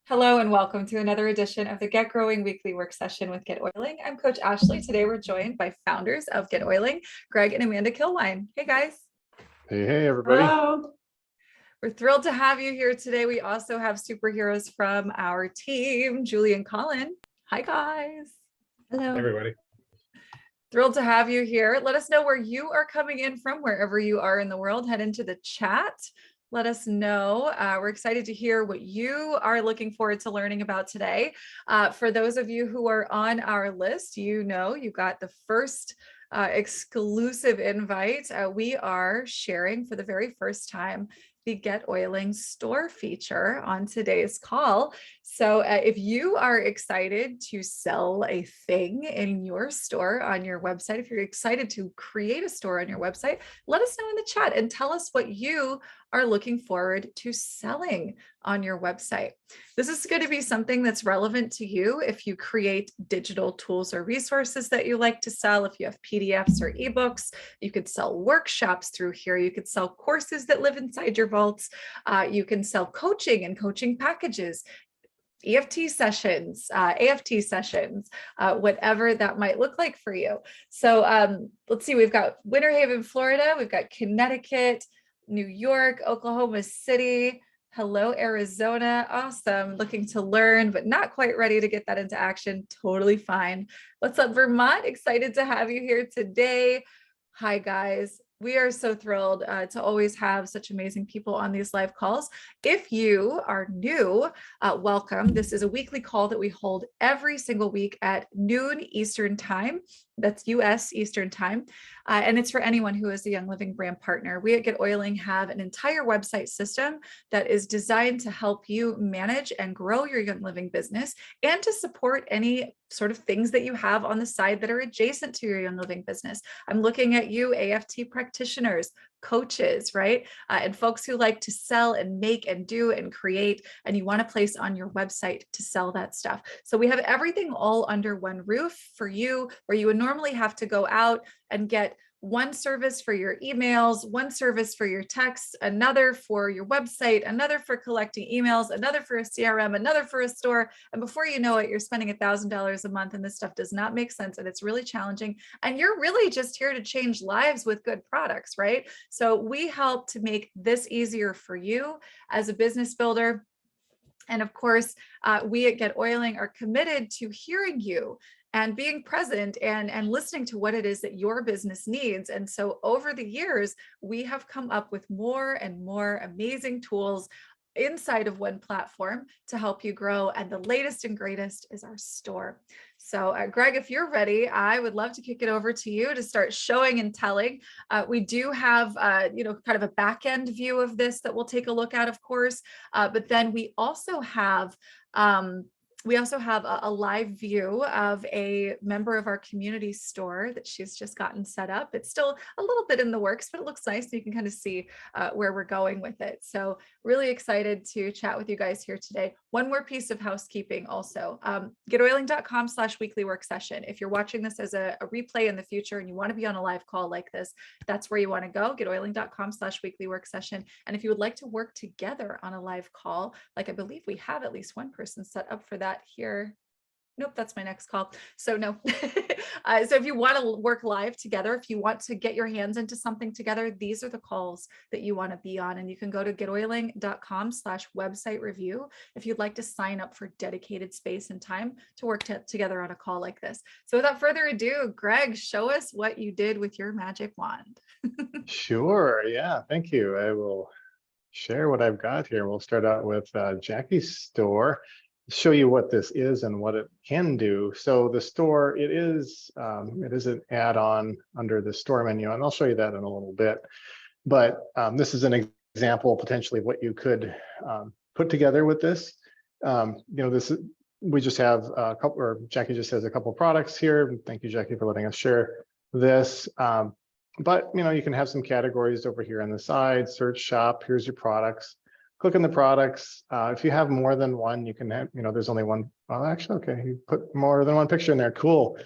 Hello and welcome to another edition of the Get Growing Weekly Work Session with GetOiling. I'm Coach Ashley. Today we're joined by founders of GetOiling, Greg and Amanda Kilwine. Hey guys. Hey, everybody. Hello. We're thrilled to have you here today. We also have superheroes from our team, Julie and Colin. Hi guys. Hello. Hey, everybody. Thrilled to have you here. Let us know where you are coming in from, wherever you are in the world. Head into the chat. Let us know. We're excited to hear what you are looking forward to learning about today. For those of you who are on our list, you got the first exclusive invite. We are sharing for the very first time the GetOiling store feature on today's call. So if you are excited to sell a thing in your store on your website, if you're excited to create a store on your website, let us know in the chat and tell us what you are looking forward to selling on your website. This is going to be something that's relevant to you if you create digital tools or resources that you like to sell. If you have PDFs or ebooks, you could sell workshops through here. You could sell courses that live inside your vaults. You can sell coaching and coaching packages, EFT sessions, AFT sessions, whatever that might look like for you. So let's see, we've got Winter Haven, Florida. We've got Connecticut, New York, Oklahoma City. Hello, Arizona. Awesome. Looking to learn, but not quite ready to get that into action. Totally fine. What's up, Vermont? Excited to have you here today. Hi, guys. We are so thrilled to always have such amazing people on these live calls. If you are new, welcome. This is a weekly call that we hold every single week at noon Eastern time. That's US Eastern time. And it's for anyone who is a Young Living brand partner. We at GetOiling have an entire website system that is designed to help you manage and grow your Young Living business and to support any sort of things that you have on the side that are adjacent to your Young Living business. I'm looking at you, AFT practitioners, coaches, right? And folks who like to sell and make and do and create, and you want a place on your website to sell that stuff. So we have everything all under one roof for you, where you would normally have to go out and get one service for your emails, one service for your texts, another for your website, another for collecting emails, another for a CRM, another for a store. And before you know it, you're spending $1,000 a month and this stuff does not make sense and it's really challenging. And you're really just here to change lives with good products, right? So we help to make this easier for you as a business builder. And of course, we at GetOiling are committed to hearing you and being present and listening to what it is that your business needs. And so over the years, we have come up with more and more amazing tools inside of one platform to help you grow. And the latest and greatest is our store. So Greg, if you're ready, I would love to kick it over to you to start showing and telling. We do have, kind of a back end view of this that we'll take a look at, of course, but then we also have a live view of a member of our community store that she's just gotten set up. It's still a little bit in the works, but it looks nice. So you can kind of see where we're going with it. So really excited to chat with you guys here today. One more piece of housekeeping also, getoiling.com/weekly work session. If you're watching this as a replay in the future and you want to be on a live call like this, that's where you want to go, getoiling.com/weekly work session. And if you would like to work together on a live call, like I believe we have at least one person set up for that here. Nope, that's my next call. So no. So if you want to work live together, if you want to get your hands into something together, these are the calls that you want to be on. And you can go to getoiling.com/website review if you'd like to sign up for dedicated space and time to work together on a call like this. So without further ado, Greg, show us what you did with your magic wand. Sure. Yeah. Thank you. I will share what I've got here. We'll start out with Jackie's store. Show you what this is and what it can do. So the store, it is an add-on under the store menu, and I'll show you that in a little bit. But this is an example potentially of what you could put together with this. We just have a couple, or Jackie just has a couple of products here. Thank you, Jackie, for letting us share this. But you can have some categories over here on the side. Search, shop. Here's your products. Click on the products. If you have more than one, you can have, there's only one. Well, actually, okay, you put more than one picture in there. Cool.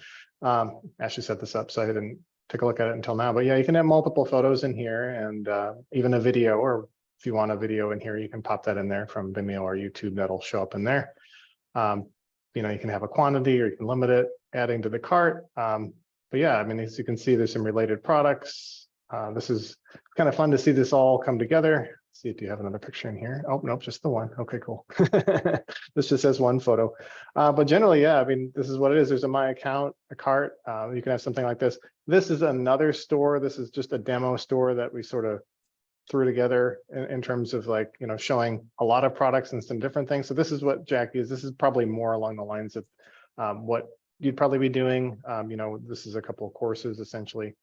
Ashley set this up, so I didn't take a look at it until now. But yeah, you can have multiple photos in here and even a video or If you want a video in here, you can pop that in there from Vimeo or YouTube. That'll show up in there. You know, you can have a quantity or you can limit it, adding to the cart. But yeah, I mean, as you can see, there's some related products. This is kind of fun to see this all come together. See if you have another picture in here. Oh, nope, just the one. Okay, cool. This just says one photo. But generally, yeah, I mean, this is what it is. There's a My Account, a cart. You can have something like this. This is another store. This is just a demo store that we sort of threw together in terms of, like, you know, showing a lot of products and some different things. So this is what Jackie is. This is probably more along the lines of what you'd probably be doing. You know, this is a couple of courses essentially.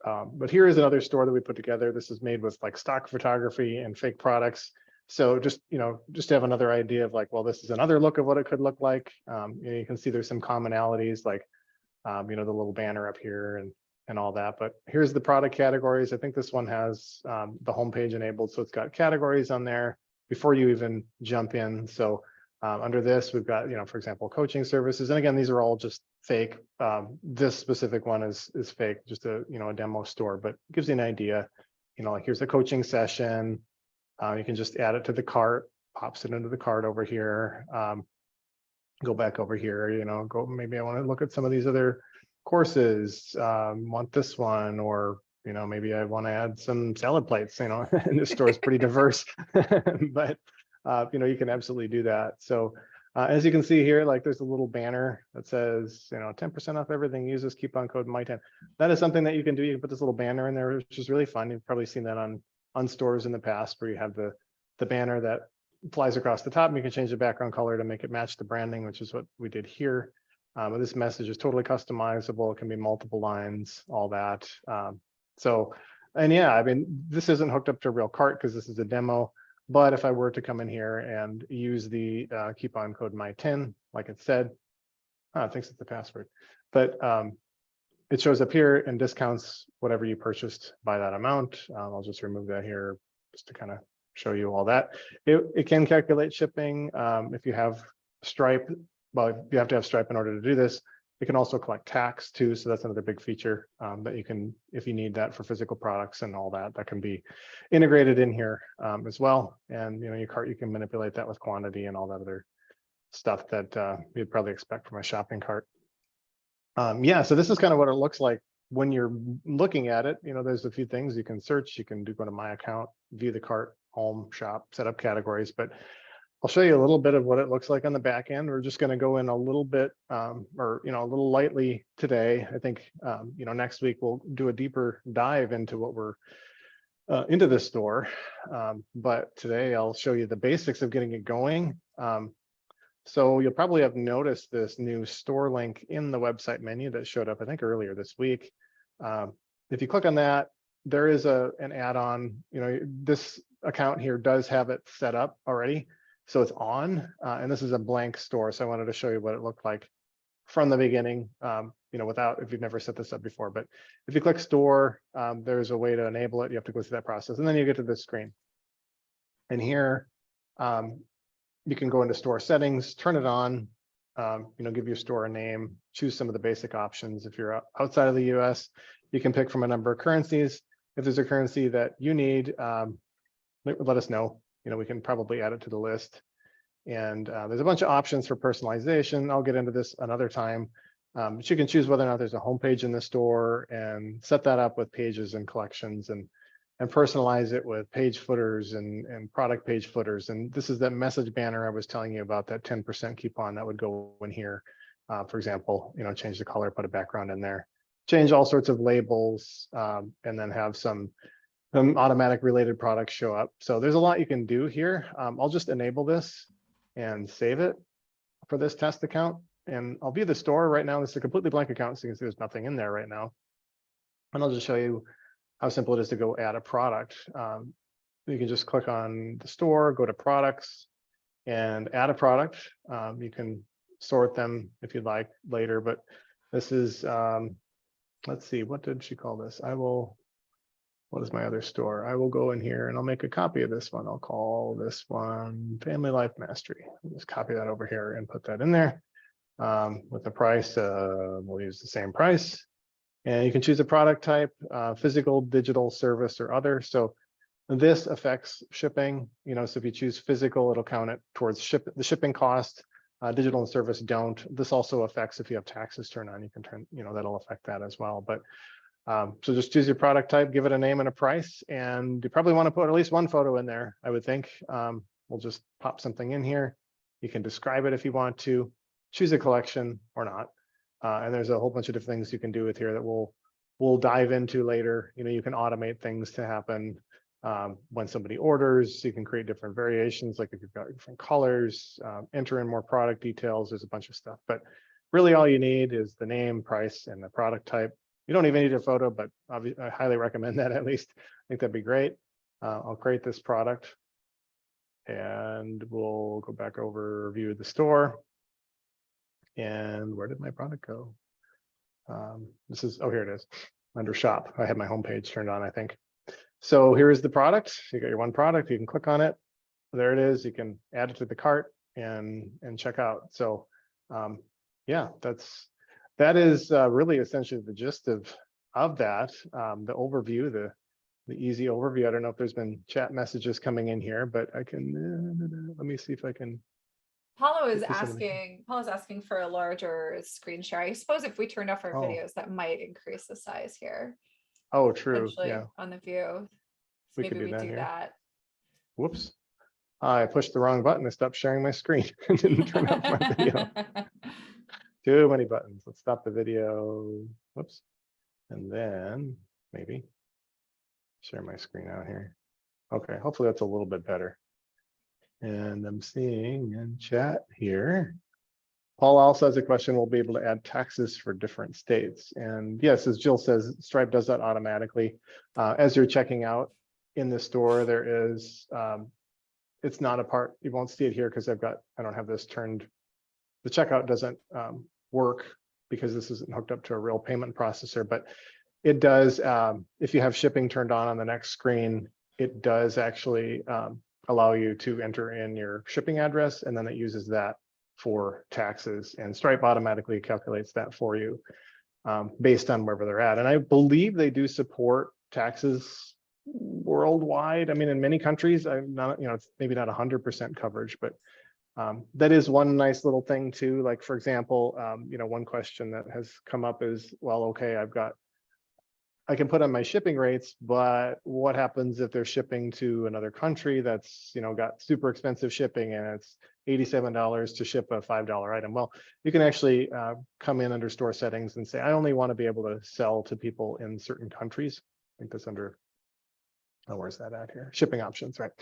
But here is another store that we put together. This is made with like stock photography and fake products. So just, you know, just to have another idea of like, well, this is another look of what it could look like. You know, you can see there's some commonalities, like, you know, the little banner up here and all that. But here's the product categories. I think this one has the homepage enabled. So it's got categories on there before you even jump in. So under this, we've got, you know, for example, coaching services. And again, these are all just fake. This specific one is fake, just a, you know, a demo store, but it gives you an idea. You know, like here's a coaching session. You can just add it to the cart, pops it into the cart over here. Go back over here, you know, go, maybe I want to look at some of these other courses, want this one, or, you know, maybe I want to add some salad plates, you know, and this store is pretty diverse, but, you know, you can absolutely do that. So as you can see here, like there's a little banner that says, you know, 10% off everything, use this coupon code MY10. That is something that you can do. You can put this little banner in there, which is really fun. You've probably seen that on stores in the past where you have the banner that flies across the top, and you can change the background color to make it match the branding, which is what we did here. But this message is totally customizable. It can be multiple lines, all that. So, and yeah, I mean, this isn't hooked up to a real cart because this is a demo. But if I were to come in here and use the coupon code MY10, like it said, it thinks it's the password, but it shows up here and discounts whatever you purchased by that amount. I'll just remove that here just to kind of show you all that. It can calculate shipping. If you have Stripe, well, you have to have Stripe in order to do this. It can also collect tax too. So that's another big feature that you can, if you need that for physical products and all that, that can be integrated in here as well. And, you know, your cart, you can manipulate that with quantity and all that other stuff that you'd probably expect from a shopping cart. Yeah, so this is kind of what it looks like when you're looking at it. You know, there's a few things you can search. You can go to My Account, view the cart, home, shop, set up categories, but I'll show you a little bit of what it looks like on the back end. We're just going to go in a little bit, or, you know, a little lightly today. I think, you know, next week we'll do a deeper dive into what we're into this store. But today I'll show you the basics of getting it going. So you'll probably have noticed this new store link in the website menu that showed up, I think, earlier this week. If you click on that, there is an add-on. You know, this account here does have it set up already. So it's on, and this is a blank store. So I wanted to show you what it looked like from the beginning, you know, without, if you've never set this up before. But if you click store, there's a way to enable it. You have to go through that process, and then you get to this screen. And here, you can go into store settings, turn it on, you know, give your store a name, choose some of the basic options. If you're outside of the US, you can pick from a number of currencies. If there's a currency that you need, let us know. You know, we can probably add it to the list. And there's a bunch of options for personalization. I'll get into this another time. But you can choose whether or not there's a homepage in the store and set that up with pages and collections, and personalize it with page footers and product page footers. And this is that message banner I was telling you about, that 10% coupon that would go in here. For example, you know, change the color, put a background in there, change all sorts of labels, and then have some automatic related products show up. So there's a lot you can do here. I'll just enable this and save it for this test account. And I'll view the store right now. This is a completely blank account, so you can see there's nothing in there right now. And I'll just show you how simple it is to go add a product. You can just click on the store, go to products, and add a product. You can sort them if you'd like later, but this is, let's see, what did she call this? What is my other store? I will go in here and I'll make a copy of this one. I'll call this one Family Life Mastery. I'll just copy that over here and put that in there. With the price, we'll use the same price. And you can choose a product type, physical, digital, service, or other. So This affects shipping, so if you choose physical, it'll count it towards the shipping cost. Digital and service don't. This also affects if you have taxes turned on, you can turn, that'll affect that as well. But so just choose your product type, give it a name and a price, and you probably want to put at least one photo in there, I would think. We'll just pop something in here. You can describe it if you want to, choose a collection or not. And there's a whole bunch of different things you can do with here that we'll dive into later. You can automate things to happen when somebody orders. You can create different variations, like if you've got different colors, enter in more product details. There's a bunch of stuff, but really all you need is the name, price, and the product type. You don't even need a photo, but I highly recommend that at least. I think that'd be great. I'll create this product and we'll go back over view of the store. And where did my product go? This is, oh, here it is, under shop. I had my homepage turned on, I think. So here's the product. You got your one product, you can click on it. There it is. You can add it to the cart and check out. So yeah, that is really essentially the gist of that. The overview, the easy overview. I don't know if there's been chat messages coming in here, but I can, let me see if I can. Paulo's asking for a larger screen share. I suppose if we turned off our videos, that might increase the size here. Oh, true. Yeah. On the view. So We maybe we do that. Whoops. I pushed the wrong button to stop sharing my screen. Didn't turn off my video. Too many buttons. Let's stop the video. Whoops. And then maybe share my screen out here. Okay, hopefully that's a little bit better. And I'm seeing in chat here, Paul also has a question. We'll be able to add taxes for different states. And yes, as Jill says, Stripe does that automatically. As you're checking out in the store, there is, it's not a part, you won't see it here because I don't have this turned. The checkout doesn't work because this isn't hooked up to a real payment processor, but it does, if you have shipping turned on the next screen, it does actually allow you to enter in your shipping address, and then it uses that for taxes, and Stripe automatically calculates that for you based on wherever they're at. And I believe they do support taxes worldwide. I mean, in many countries, I'm not, it's maybe not 100% coverage, but that is one nice little thing too. Like, for example, one question that has come up is, well, okay, I can put on my shipping rates, but what happens if they're shipping to another country that's, got super expensive shipping and it's $87 to ship a $5 item? Well, you can actually come in under store settings and say, I only want to be able to sell to people in certain countries. I think that's under, where's that at here? Shipping options, right?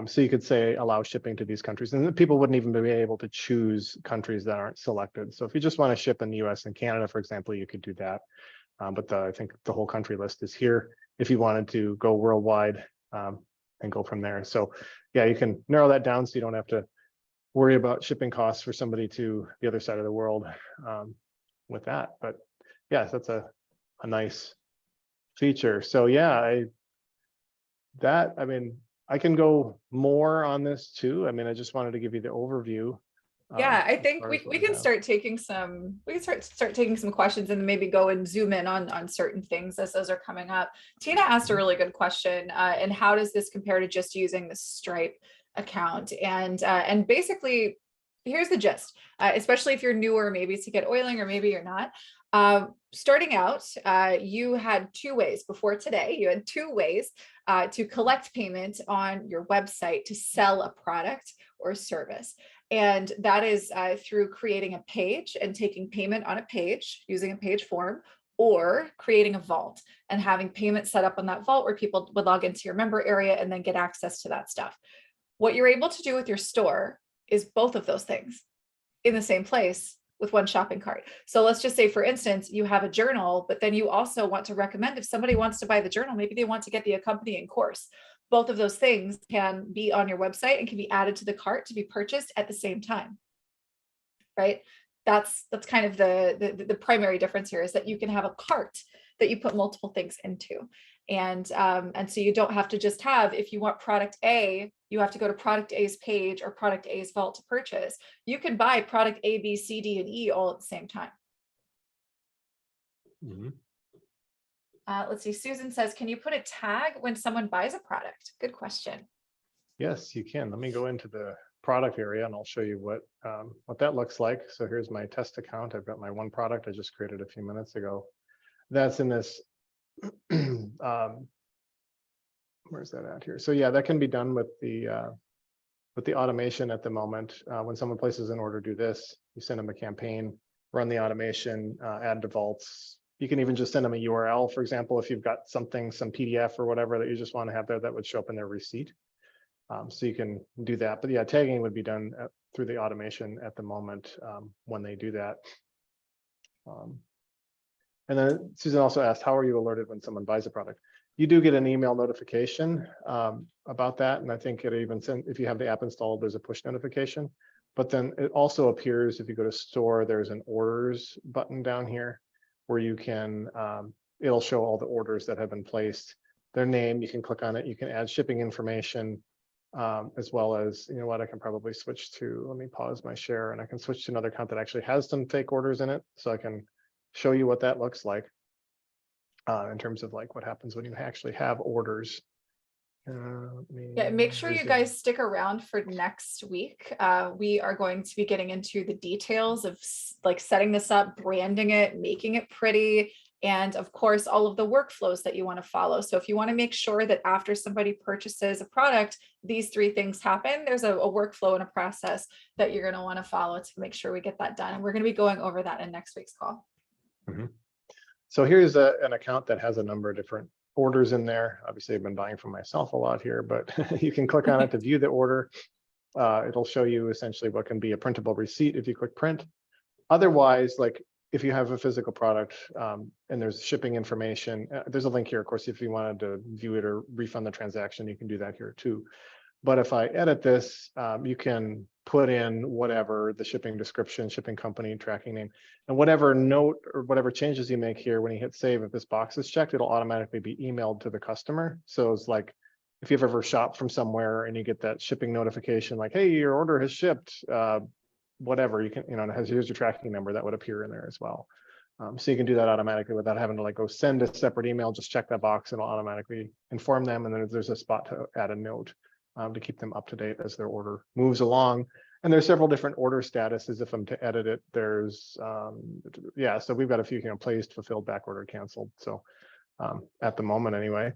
So you could say allow shipping to these countries, and people wouldn't even be able to choose countries that aren't selected. So if you just want to ship in the US and Canada, for example, you could do that. But I think the whole country list is here if you wanted to go worldwide and go from there. So yeah, you can narrow that down so you don't have to worry about shipping costs for somebody to the other side of the world with that. But yes, that's a nice feature. So yeah, I can go more on this too. I mean, I just wanted to give you the overview. Yeah, I think we can start taking some, start taking some questions and maybe go and zoom in on certain things as those are coming up. Tina asked a really good question, and how does this compare to just using the Stripe account? And basically, here's the gist, especially if you're newer, maybe to GetOiling, or maybe you're not. Starting out, you had two ways before today. You had two ways to collect payment on your website to sell a product or service. And that is through creating a page and taking payment on a page using a page form, or creating a vault and having payment set up on that vault where people would log into your member area and then get access to that stuff. What you're able to do with your store is both of those things in the same place with one shopping cart. So let's just say, for instance, you have a journal, but then you also want to recommend, if somebody wants to buy the journal, maybe they want to get the accompanying course. Both of those things can be on your website and can be added to the cart to be purchased at the same time, right? That's kind of the primary difference here, is that you can have a cart that you put multiple things into. And so you don't have to just have, if you want product A, you have to go to product A's page or product A's vault to purchase. You can buy product A, B, C, D, and E all at the same time. Mm-hmm. Let's see. Susan says, can you put a tag when someone buys a product? Good question. Yes, you can. Let me go into the product area and I'll show you what that looks like. So here's my test account. I've got my one product I just created a few minutes ago. That's in this, where's that at here? So yeah, that can be done with the automation at the moment. When someone places an order, do this. You send them a campaign, run the automation, add to vaults. You can even just send them a URL, for example, if you've got something, some PDF or whatever that you just want to have there that would show up in their receipt. So you can do that. But yeah, tagging would be done through the automation at the moment when they do that. And then Susan also asked, how are you alerted when someone buys a product? You do get an email notification about that. And I think it even sends, if you have the app installed, there's a push notification. But then it also appears if you go to store, there's an orders button down here where you can, it'll show all the orders that have been placed, their name, you can click on it, you can add shipping information, as well as, you know what, I can probably switch to, let me pause my share and I can switch to another account that actually has some fake orders in it. So I can show you what that looks like in terms of like what happens when you actually have orders. Yeah, make sure you guys stick around for next week. We are going to be getting into the details of like setting this up, branding it, making it pretty, and of course, all of the workflows that you want to follow. So if you want to make sure that after somebody purchases a product, these 3 things happen, there's a workflow and a process that you're going to want to follow to make sure we get that done. And we're going to be going over that in next week's call. So here's an account that has a number of different orders in there. Obviously, I've been buying for myself a lot here, but you can click on it to view the order. It'll show you essentially what can be a printable receipt if you click print. Otherwise, like if you have a physical product and there's shipping information, there's a link here, of course, if you wanted to view it or refund the transaction, you can do that here too. But if I edit this, you can put in whatever the shipping description, shipping company, tracking name, and whatever note or whatever changes you make here, when you hit save, if this box is checked, it'll automatically be emailed to the customer. So it's like, if you've ever shopped from somewhere and you get that shipping notification, like, hey, your order has shipped, whatever, you can, you know, it has, here's your tracking number, that would appear in there as well. So you can do that automatically without having to like go send a separate email, just check that box and it'll automatically inform them. And then there's a spot to add a note to keep them up to date as their order moves along. And there's several different order statuses. If I'm to edit it, there's, yeah, so we've got a few, you know, placed, fulfilled, back order, canceled. So at the moment anyway.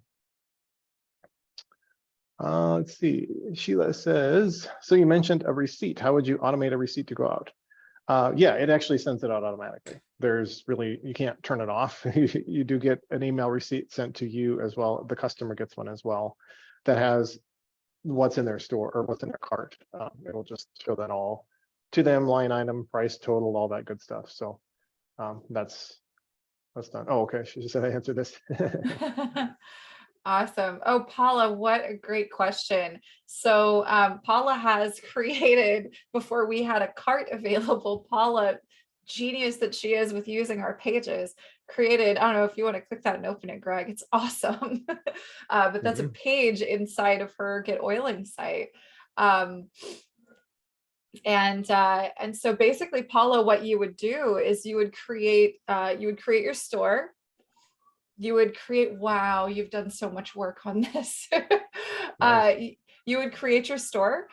Let's see, Sheila says, so you mentioned a receipt. How would you automate a receipt to go out? Yeah, it actually sends it out automatically. There's really, you can't turn it off. You do get an email receipt sent to you as well. The customer gets one as well that has what's in their store or what's in their cart. It'll just show that all to them, line item, price, total, all that good stuff. So that's done. Oh, okay. She just said I answered this. Awesome. Oh, Paula, what a great question. So Paula has created, before we had a cart available, Paula, genius that she is with using our pages, created, I don't know if you want to click that and open it, Greg, it's awesome. But that's a page inside of her GetOiling site. And so basically, Paula, what you would do is you would create your store. You would create, wow, you've done so much work on this. Nice. You would create your store.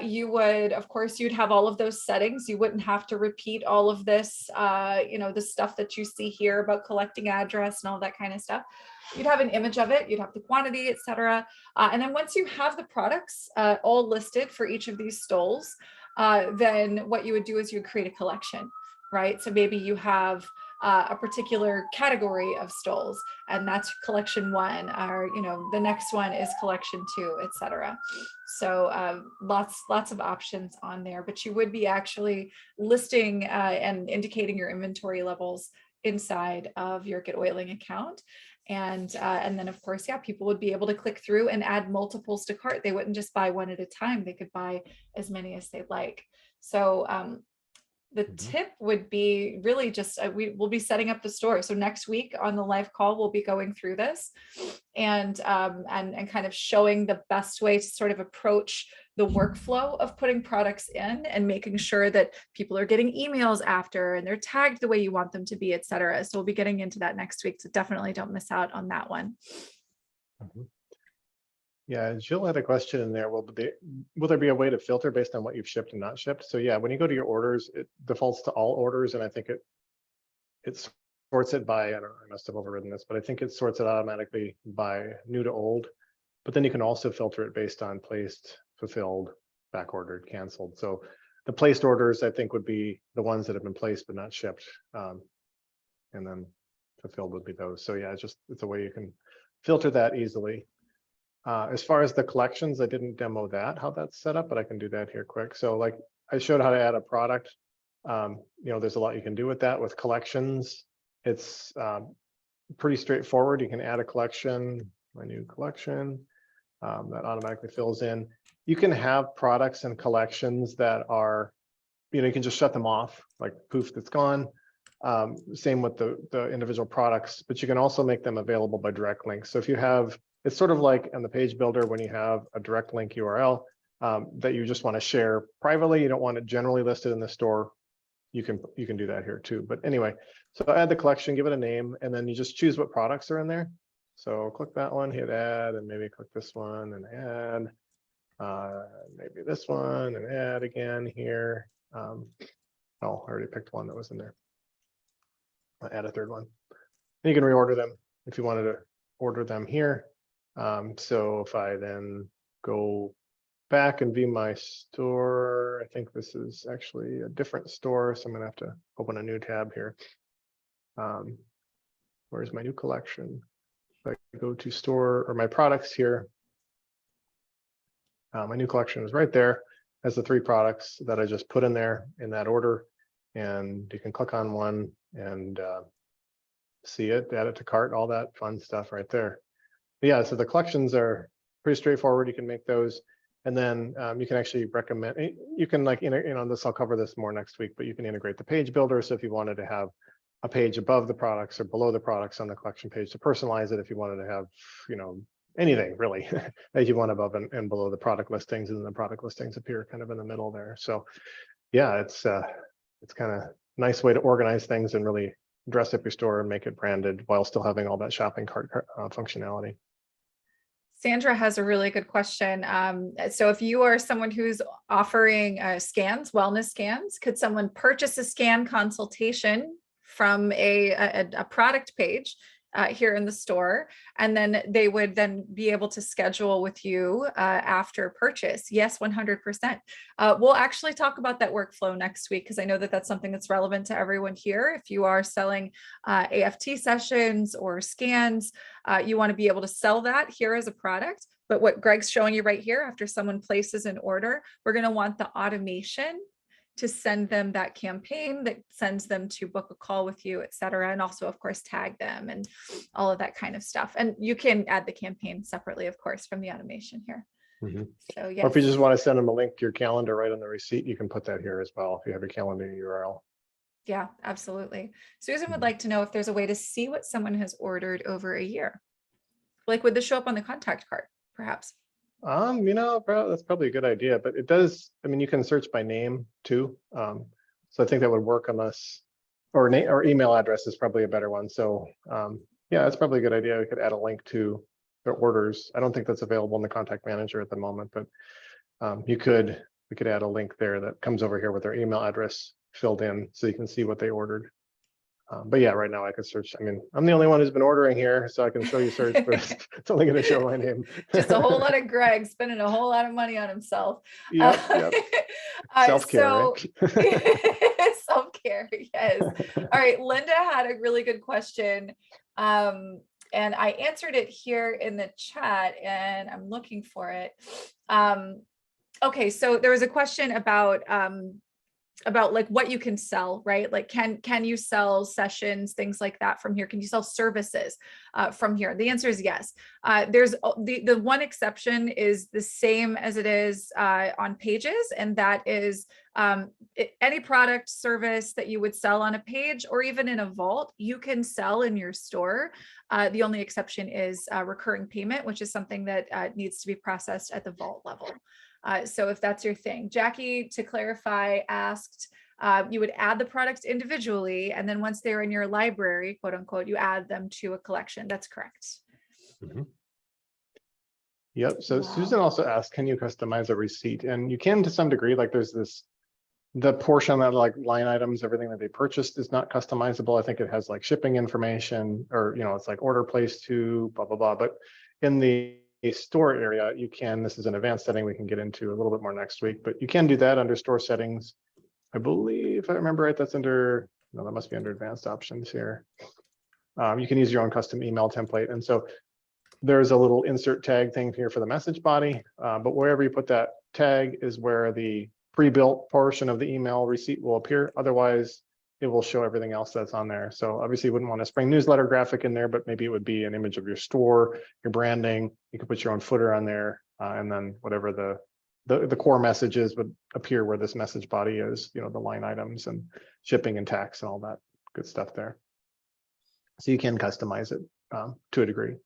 You would, of course, you'd have all of those settings. You wouldn't have to repeat all of this, you know, the stuff that you see here about collecting address and all that kind of stuff. You'd have an image of it, you'd have the quantity, etc. And then once you have the products all listed for each of these stalls, then what you would do is you would create a collection, right? So maybe you have a particular category of stalls, and that's collection 1, or you know, the next one is collection 2, etc. So lots of options on there, but you would be actually listing and indicating your inventory levels inside of your GetOiling account. And then of course, yeah, people would be able to click through and add multiples to cart. They wouldn't just buy one at a time. They could buy as many as they'd like. So The tip would be really just, we will be setting up the store. So next week on the live call, we'll be going through this and kind of showing the best way to sort of approach the workflow of putting products in and making sure that people are getting emails after and they're tagged the way you want them to be, et cetera. So we'll be getting into that next week. So definitely don't miss out on that one. Yeah, Jill had a question in there. Will there be a way to filter based on what you've shipped and not shipped? So yeah, when you go to your orders, it defaults to all orders, and I think it sorts it by, I don't know, I must have overridden this, but I think it sorts it automatically by new to old. But then you can also filter it based on placed, fulfilled, back ordered, canceled. So the placed orders, I think, would be the ones that have been placed but not shipped, and then fulfilled would be those. So yeah, it's a way you can filter that easily. As far as the collections, I didn't demo that, how that's set up, but I can do that here quick. So like I showed how to add a product. There's a lot you can do with that. With collections, it's pretty straightforward. You can add a collection, my new collection, that automatically fills in. You can have products and collections that are, you can just shut them off, like poof, that's gone. Same with the individual products, but you can also make them available by direct links. So if you have, it's sort of like on the page builder when you have a direct link URL that you just want to share privately, you don't want it generally listed in the store, you can do that here too. But anyway, so add the collection, give it a name, and then you just choose what products are in there. So click that one, hit add, and maybe click this one and add, maybe this one and add again here. Oh, I already picked one that was in there. I'll add a third one. And you can reorder them if you wanted to order them here. So if I then go back and view my store, I think this is actually a different store, so I'm gonna have to open a new tab here. Where's my new collection? If I go to store or my products here, my new collection is right there as the 3 products that I just put in there in that order, and you can click on one and see it, add it to cart, all that fun stuff right there. But yeah, so the collections are pretty straightforward. You can make those, and then you can actually recommend, you can like, this, I'll cover this more next week, but you can integrate the page builder. So if you wanted to have a page above the products or below the products on the collection page to personalize it, if you wanted to have, anything really that you want above and below the product listings, and then the product listings appear kind of in the middle there. So yeah, it's kind of nice way to organize things and really dress up your store and make it branded while still having all that shopping cart functionality. Sandra has a really good question. So if you are someone who's offering scans, wellness scans, could someone purchase a scan consultation from a product page here in the store, and then they would then be able to schedule with you after purchase? Yes, 100%. We'll actually talk about that workflow next week, because I know that that's something that's relevant to everyone here. If you are selling AFT sessions or scans, you want to be able to sell that here as a product. But what Greg's showing you right here, after someone places an order, we're going to want the automation to send them that campaign that sends them to book a call with you, et cetera. And also, of course, tag them and all of that kind of stuff. And you can add the campaign separately, of course, from the automation here. So yeah. Or if you just want to send them a link to your calendar right on the receipt, you can put that here as well if you have your calendar URL. Yeah, absolutely. Susan would like to know if there's a way to see what someone has ordered over a year. Like, would this show up on the contact card, perhaps? That's probably a good idea, but it does, you can search by name too. So I think that would work, unless, or name or email address is probably a better one. So yeah, that's probably a good idea. We could add a link to their orders. I don't think that's available in the contact manager at the moment, but we could add a link there that comes over here with their email address filled in, so you can see what they ordered. But yeah, right now I could search. I'm the only one who's been ordering here, so I can show you search, but it's only going to show my name. Just a whole lot of Greg spending a whole lot of money on himself. Yep. Self-care, right? Self-care, yes. All right, Linda had a really good question. And I answered it here in the chat, and I'm looking for it. Okay, so there was a question about like what you can sell, right? Like, can you sell sessions, things like that from here? Can you sell services from here? The answer is yes. There's the one exception is the same as it is on pages, and that is Any product, service that you would sell on a page or even in a vault, you can sell in your store. The only exception is recurring payment, which is something that needs to be processed at the vault level. So if that's your thing. Jackie, to clarify, asked, you would add the products individually, and then once they're in your library, quote unquote, you add them to a collection. That's correct. Mhm. Yep. So Wow. Susan also asked, can you customize a receipt? And you can to some degree. Like there's the portion that like line items, everything that they purchased is not customizable. I think it has like shipping information, or it's like order placed to blah blah blah. But in the store area, you can. This is an advanced setting we can get into a little bit more next week. But you can do that under store settings. I believe, if I remember right, that's under. No, that must be under advanced options here. You can use your own custom email template, and so there's a little insert tag thing here for the message body, but wherever you put that tag is where the pre-built portion of the email receipt will appear. Otherwise, it will show everything else that's on there. So obviously you wouldn't want a spring newsletter graphic in there, but maybe it would be an image of your store, your branding. You could put your own footer on there, and then whatever the core messages would appear where this message body is, the line items and shipping and tax and all that good stuff there. So you can customize it to a degree.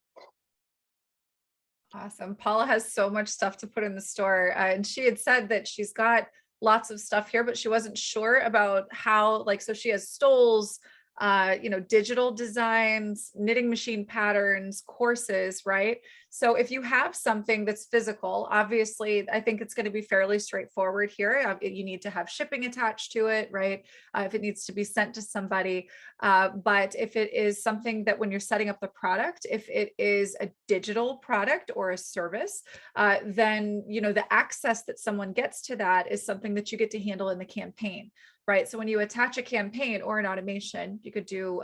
Awesome. Paula has so much stuff to put in the store. And she had said that she's got lots of stuff here, but she wasn't sure about how, so she has stoles, digital designs, knitting machine patterns, courses, right? So if you have something that's physical, obviously, I think it's going to be fairly straightforward here. You need to have shipping attached to it, right? If it needs to be sent to somebody. But if it is something that when you're setting up the product, if it is a digital product or a service, then, the access that someone gets to that is something that you get to handle in the campaign. Right. So when you attach a campaign or an automation, you could do,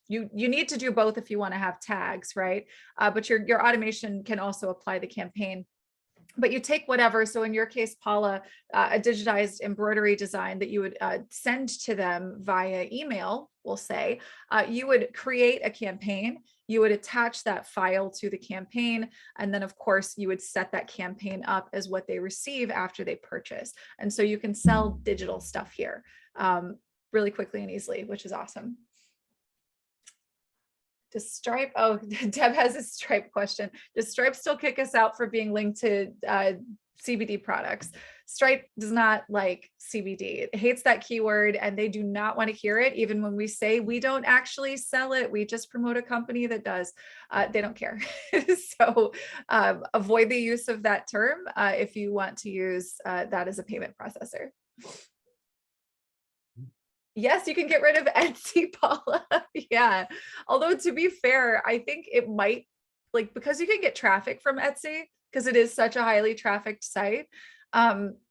you need to do both if you want to have tags, right? But your automation can also apply the campaign. But you take whatever. So in your case, Paula, a digitized embroidery design that you would send to them via email, we'll say, you would create a campaign. You would attach that file to the campaign. And then, of course, you would set that campaign up as what they receive after they purchase. And so you can sell digital stuff here really quickly and easily, which is awesome. Does Stripe, oh, Deb has a Stripe question. Does Stripe still kick us out for being linked to CBD products? Stripe does not like CBD. It hates that keyword and they do not want to hear it. Even when we say we don't actually sell it, we just promote a company that does. They don't care. So avoid the use of that term if you want to use that as a payment processor. Yes, you can get rid of Etsy, Paula. Yeah. Although to be fair, I think it might, because you can get traffic from Etsy, because it is such a highly trafficked site,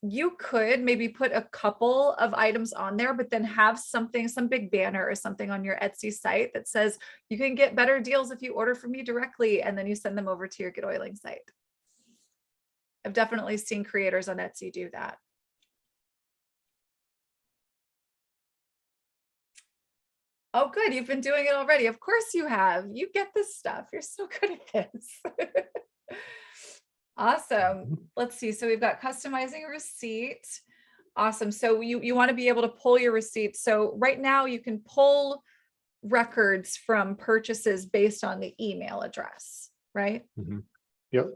you could maybe put a couple of items on there, but then have some big banner or something on your Etsy site that says you can get better deals if you order from me directly, and then you send them over to your GetOiling site. I've definitely seen creators on Etsy do that. Oh, good. You've been doing it already. Of course you have. You get this stuff. You're so good at this. Awesome. Let's see. So we've got customizing a receipt. Awesome. So you want to be able to pull your receipts. So right now you can pull records from purchases based on the email address, right? Mm-hmm. Yep.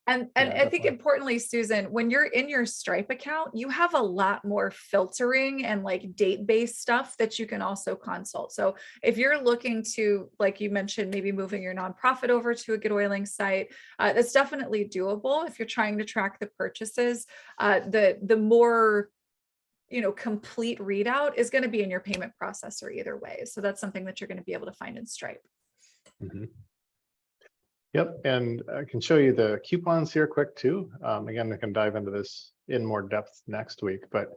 And I think importantly, Susan, when you're in your Stripe account, you have a lot more filtering and date-based stuff that you can also consult. So if you're looking to, like you mentioned, maybe moving your nonprofit over to a GetOiling site, that's definitely doable. If you're trying to track the purchases, the more complete readout is going to be in your payment processor either way. So that's something that you're going to be able to find in Stripe. Mm-hmm. Yep, and I can show you the coupons here quick too. Again, I can dive into this in more depth next week, but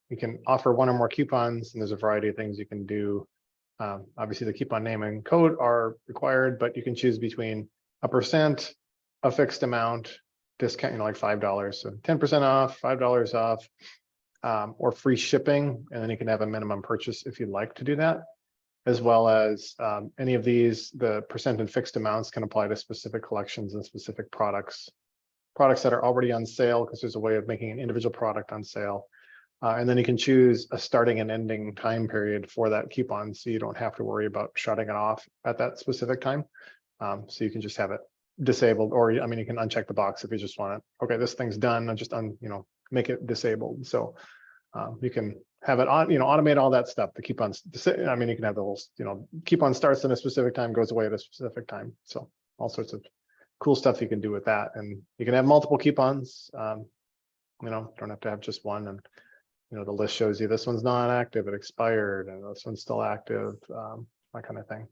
you can offer one or more coupons, and there's a variety of things you can do. Obviously, the coupon name and code are required, but you can choose between 1%, a fixed amount, discount, like $5, so 10% off, $5 off, or free shipping, and then you can have a minimum purchase if you'd like to do that. As well as any of these, the percent and fixed amounts can apply to specific collections and specific products products that are already on sale, because there's a way of making an individual product on sale. And then you can choose a starting and ending time period for that coupon, so you don't have to worry about shutting it off at that specific time. So you can just have it disabled, or I mean, you can uncheck the box if you just want it. Okay, this thing's done, and just make it disabled. So you can have it on, automate all that stuff. The coupons, I mean, you can have the whole, coupon starts in a specific time, goes away at a specific time. So all sorts of cool stuff you can do with that, and you can have multiple coupons. Don't have to have just one, and the list shows you this one's not active, it expired, and this one's still active, that kind of thing.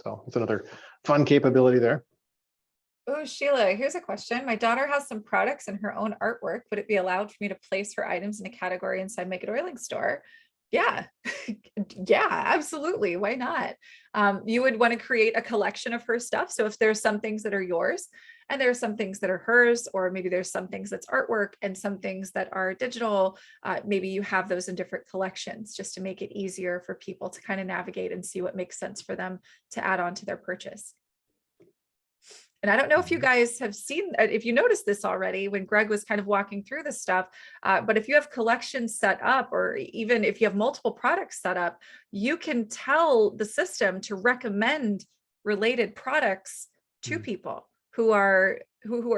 So it's another fun capability there. Oh, Sheila, here's a question. My daughter has some products and her own artwork. Would it be allowed for me to place her items in a category inside my GetOiling store? Yeah, yeah, absolutely. Why not? You would want to create a collection of her stuff. So if there's some things that are yours and there are some things that are hers, or maybe there's some things that's artwork and some things that are digital, maybe you have those in different collections just to make it easier for people to kind of navigate and see what makes sense for them to add on to their purchase. And I don't know if you guys have seen, if you noticed this already when Greg was kind of walking through this stuff, but if you have collections set up, or even if you have multiple products set up, you can tell the system to recommend related products to people who are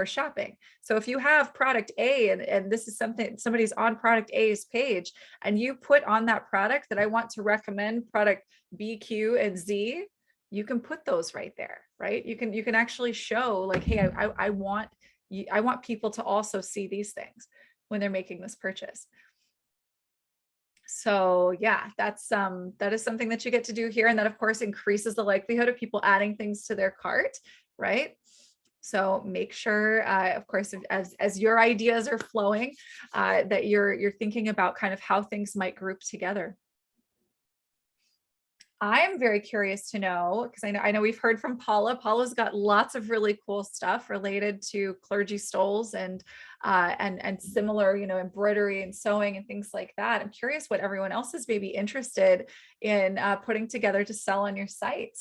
shopping. So if you have product A and this is something, somebody's on product A's page, and you put on that product that I want to recommend product B, Q, and Z, you can put those right there, right? You can actually show like, hey, I want people to also see these things when they're making this purchase. So yeah, that is something that you get to do here. And that of course increases the likelihood of people adding things to their cart, right? So make sure, of course, as your ideas are flowing, that you're thinking about kind of how things might group together. I'm very curious to know, because I know we've heard from Paula. Paula's got lots of really cool stuff related to clergy stoles and similar, embroidery and sewing and things like that. I'm curious what everyone else is maybe interested in putting together to sell on your site.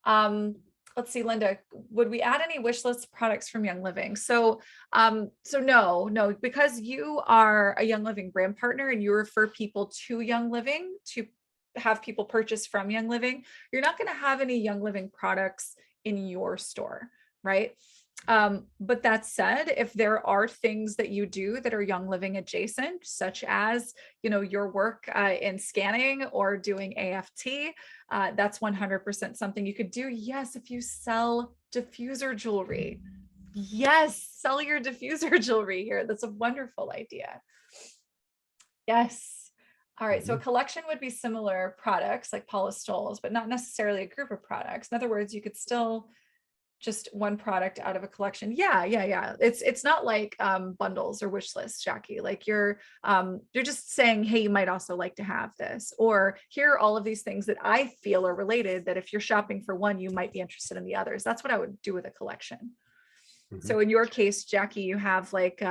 Let's see, Linda, would we add any wish list products from Young Living? So no, because you are a Young Living brand partner and you refer people to Young Living to have people purchase from Young Living, you're not going to have any Young Living products in your store, right? But that said, if there are things that you do that are Young Living adjacent, such as, your work in scanning or doing AFT, that's 100% something you could do. Yes, if you sell diffuser jewelry, yes, sell your diffuser jewelry here. That's a wonderful idea. Yes. All right, so a collection would be similar products like Paula Stoles, but not necessarily a group of products. In other words, you could still just one product out of a collection. Yeah. It's not like bundles or wish lists, Jackie. Like you're just saying, hey, you might also like to have this, or here are all of these things that I feel are related, that if you're shopping for one, you might be interested in the others. That's what I would do with a collection. So in your case, Jackie, you have like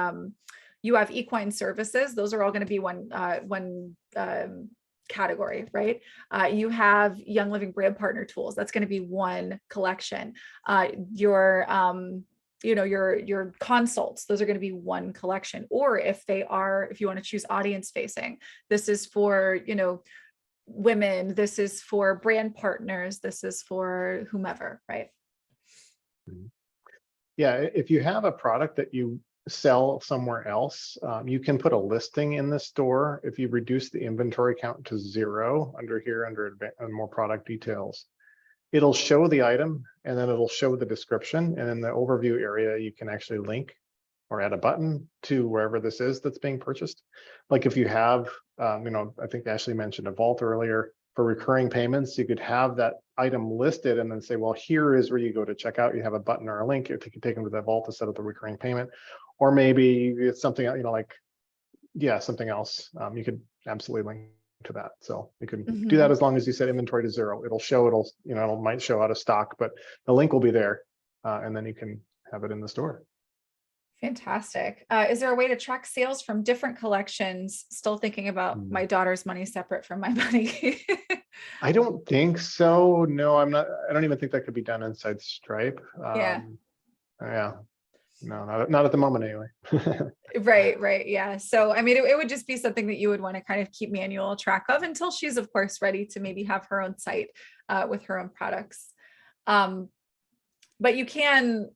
you have equine services. Those are all going to be one category, right? You have Young Living brand partner tools. That's going to be one collection. Your consults, those are going to be one collection. Or if you want to choose audience facing, this is for, women, this is for brand partners, this is for whomever, right? Yeah, if you have a product that you sell somewhere else, you can put a listing in the store. If you reduce the inventory count to 0 under more product details, it'll show the item, and then it'll show the description, and in the overview area you can actually link or add a button to wherever this is that's being purchased. Like if you have I think Ashley mentioned a vault earlier. For recurring payments, you could have that item listed and then say, well, here is where you go to check out. You have a button or a link. If you can take them to that vault to set up the recurring payment. Or maybe it's something, something else. You could absolutely link to that. So you can do that as long as you set inventory to 0. It'll show, it might show out of stock, but the link will be there. And then you can have it in the store. Fantastic. Is there a way to track sales from different collections? Still thinking about my daughter's money separate from my money. I don't think so. No, I'm not. I don't even think that could be done inside Stripe. Yeah. Yeah. No, not at the moment anyway. Right. Yeah. So, I mean, it would just be something that you would want to kind of keep manual track of until she's, of course, ready to maybe have her own site with her own products. But you can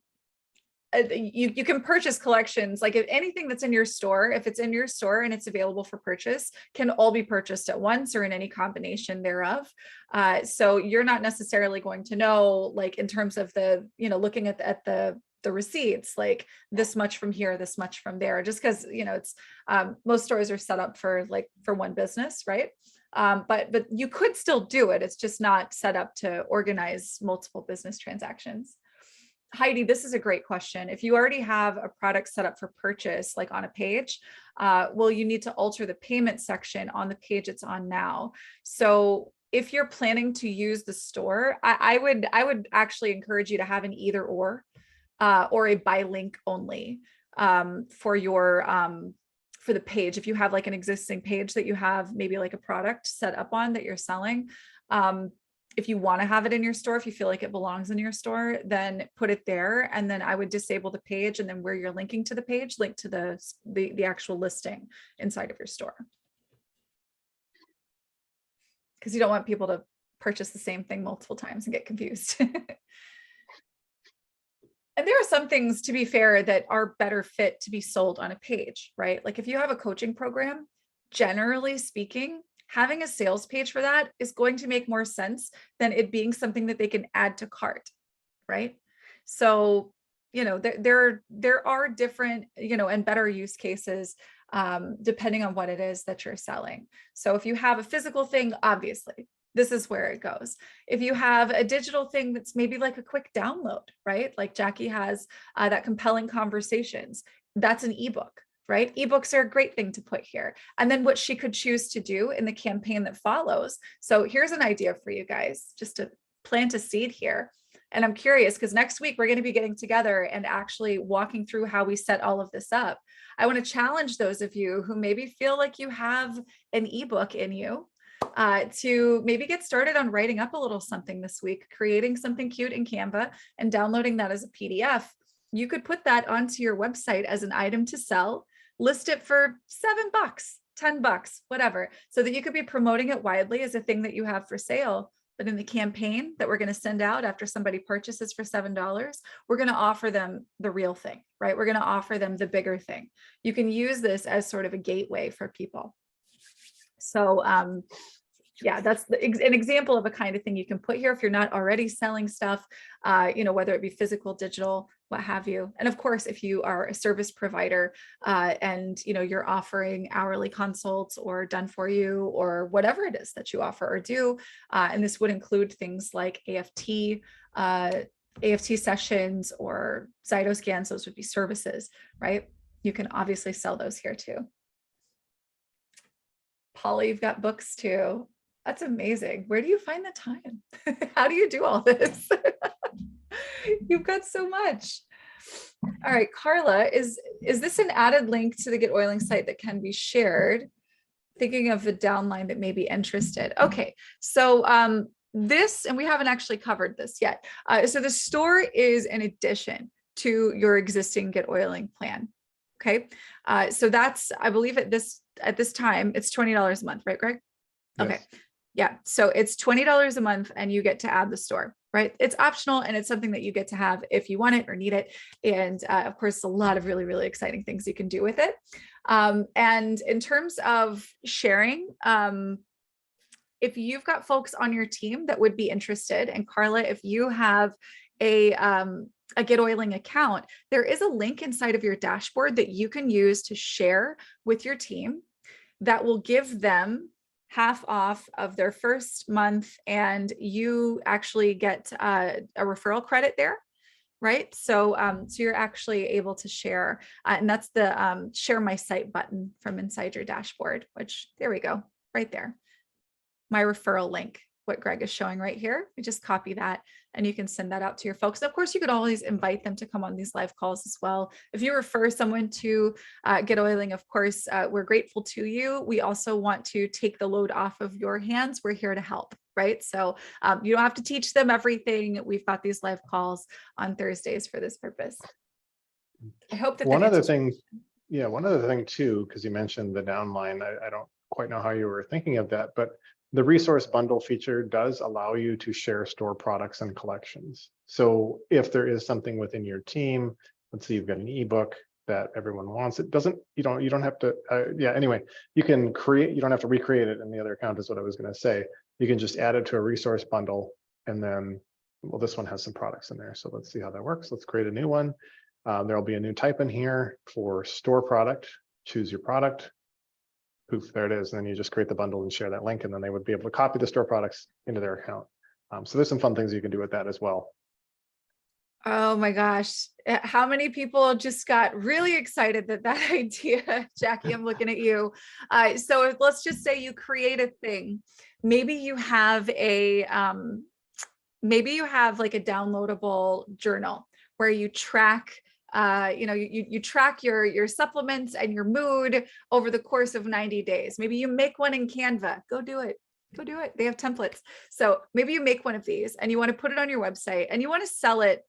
you can purchase collections, like if anything that's in your store, if it's in your store and it's available for purchase, can all be purchased at once or in any combination thereof. So you're not necessarily going to know, like in terms of the, looking at the receipts, like this much from here, this much from there, just because, it's most stores are set up for one business, right? But you could still do it. It's just not set up to organize multiple business transactions. Heidi, this is a great question. If you already have a product set up for purchase, like on a page, well, you need to alter the payment section on the page it's on now. So if you're planning to use the store, I would actually encourage you to have an either or a buy link only for the page. If you have like an existing page that you have maybe like a product set up on that you're selling, if you want to have it in your store, if you feel like it belongs in your store, then put it there. And then I would disable the page, and then where you're linking to the page, link to the actual listing inside of your store. Because you don't want people to purchase the same thing multiple times and get confused. And there are some things, to be fair, that are better fit to be sold on a page, right? Like if you have a coaching program, generally speaking, having a sales page for that is going to make more sense than it being something that they can add to cart, right? So, there are different, and better use cases depending on what it is that you're selling. So if you have a physical thing, obviously, this is where it goes. If you have a digital thing that's maybe like a quick download, right? Like Jackie has that compelling conversations, that's an ebook. Right? Ebooks are a great thing to put here. And then what she could choose to do in the campaign that follows. So here's an idea for you guys, just to plant a seed here. And I'm curious, because next week we're going to be getting together and actually walking through how we set all of this up. I want to challenge those of you who maybe feel like you have an ebook in you to maybe get started on writing up a little something this week, creating something cute in Canva and downloading that as a PDF. You could put that onto your website as an item to sell. List it for $7, $10, whatever, so that you could be promoting it widely as a thing that you have for sale. But in the campaign that we're going to send out after somebody purchases for $7, we're going to offer them the real thing, right? We're going to offer them the bigger thing. You can use this as sort of a gateway for people. So yeah, that's an example of a kind of thing you can put here if you're not already selling stuff, whether it be physical, digital, what have you. And of course, if you are a service provider and you're offering hourly consults or done for you or whatever it is that you offer or do, and this would include things like AFT sessions or Zytoscans, those would be services, right? You can obviously sell those here too. Paula, you've got books too. That's amazing. Where do you find the time? How do you do all this? You've got so much. All right, Carla, is this an added link to the GetOiling site that can be shared? Thinking of a downline that may be interested. Okay, so this, and we haven't actually covered this yet. So the store is an addition to your existing GetOiling plan. Okay, so that's, I believe at this time, it's $20 a month, right, Greg? Yes. Okay. Yeah. So it's $20 a month and you get to add the store, right? It's optional and it's something that you get to have if you want it or need it. And of course, a lot of really, really exciting things you can do with it. And in terms of sharing, if you've got folks on your team that would be interested, and Carla, if you have a GetOiling account, there is a link inside of your dashboard that you can use to share with your team that will give them half off of their first month, and you actually get a referral credit there, right? So so you're actually able to share, and that's the share my site button from inside your dashboard, which there we go, right there. My referral link, what Greg is showing right here. You just copy that and you can send that out to your folks. And of course, you could always invite them to come on these live calls as well. If you refer someone to GetOiling, of course, we're grateful to you. We also want to take the load off of your hands. We're here to help, right? So you don't have to teach them everything. We've got these live calls on Thursdays for this purpose. I hope that One that other answers. thing, yeah, one other thing too, because you mentioned the downline, I don't quite know how you were thinking of that, but the resource bundle feature does allow you to share store products and collections. So if there is something within your team, let's say you've got an ebook that everyone wants, it doesn't, you don't have to, yeah, anyway, you can create, you don't have to recreate it in the other account is what I was going to say. You can just add it to a resource bundle and then, well, this one has some products in there. So let's see how that works. Let's create a new one. There'll be a new type in here for store product, choose your product, poof, there it is. And then you just create the bundle and share that link, and then they would be able to copy the store products into their account. So there's some fun things you can do with that as well. Oh my gosh. How many people just got really excited that that idea, Jackie, I'm looking at you. So let's just say you create a thing. Maybe you have maybe you have like a downloadable journal where you track you track your supplements and your mood over the course of 90 days. Maybe you make one in Canva. Go do it. Go do it. They have templates. So maybe you make one of these and you want to put it on your website and you want to sell it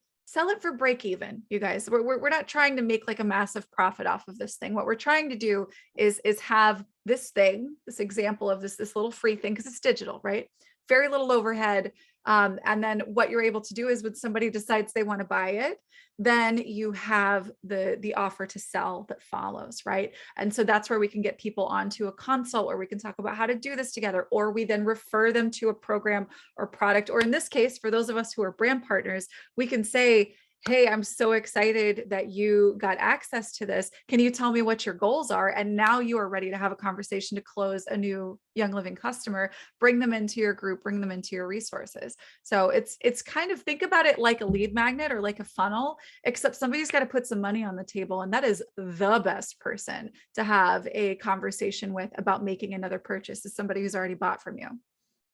for break even. You guys, we're not trying to make like a massive profit off of this thing. What we're trying to do is have this thing, this example of this little free thing, because it's digital, right? Very little overhead. And then what you're able to do is when somebody decides they want to buy it, then you have the offer to sell that follows, right? And so that's where we can get people onto a consult where we can talk about how to do this together, or we then refer them to a program or product. Or in this case, for those of us who are brand partners, we can say, hey, I'm so excited that you got access to this. Can you tell me what your goals are? And now you are ready to have a conversation to close a new Young Living customer, bring them into your group, bring them into your resources. So it's kind of, think about it like a lead magnet or like a funnel, except somebody's got to put some money on the table. And that is the best person to have a conversation with about making another purchase, is somebody who's already bought from you.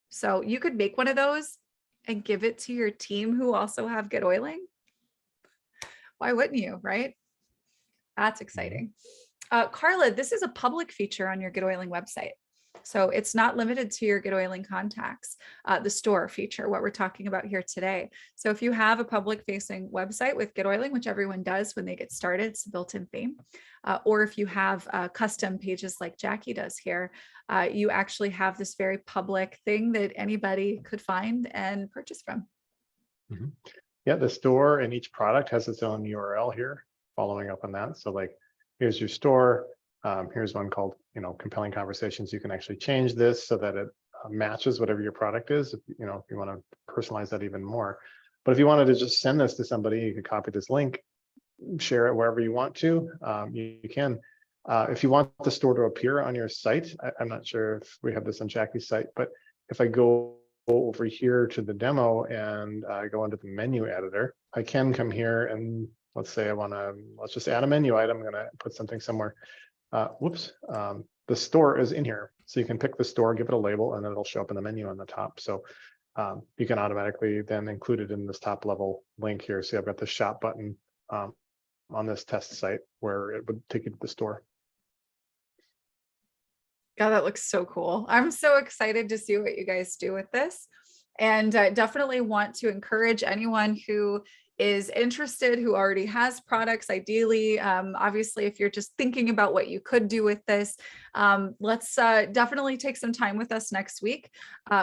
So you could make one of those and give it to your team who also have GetOiling. Why wouldn't you, right? That's exciting. Carla, this is a public feature on your GetOiling website. So it's not limited to your GetOiling contacts, the store feature, what we're talking about here today. So if you have a public facing website with GetOiling, which everyone does when they get started, it's a built-in theme, or if you have custom pages like Jackie does here, you actually have this very public thing that anybody could find and purchase from. Mm-hmm. Yeah, the store and each product has its own URL here, following up on that. So like, here's your store. Here's one called, compelling conversations. You can actually change this so that it matches whatever your product is. If you want to personalize that even more. But if you wanted to just send this to somebody, you could copy this link, share it wherever you want to. You can. If you want the store to appear on your site, I'm not sure if we have this on Jackie's site, but if I go over here to the demo and go into the menu editor, I can come here and let's say let's just add a menu item. I'm going to put something somewhere. The store is in here. So you can pick the store, give it a label, and then it'll show up in the menu on the top. So you can automatically then include it in this top level link here. See, I've got the shop button on this test site where it would take you to the store. Yeah, that looks so cool. I'm so excited to see what you guys do with this. And definitely want to encourage anyone who is interested, who already has products, ideally. Obviously, if you're just thinking about what you could do with this, let's definitely take some time with us next week.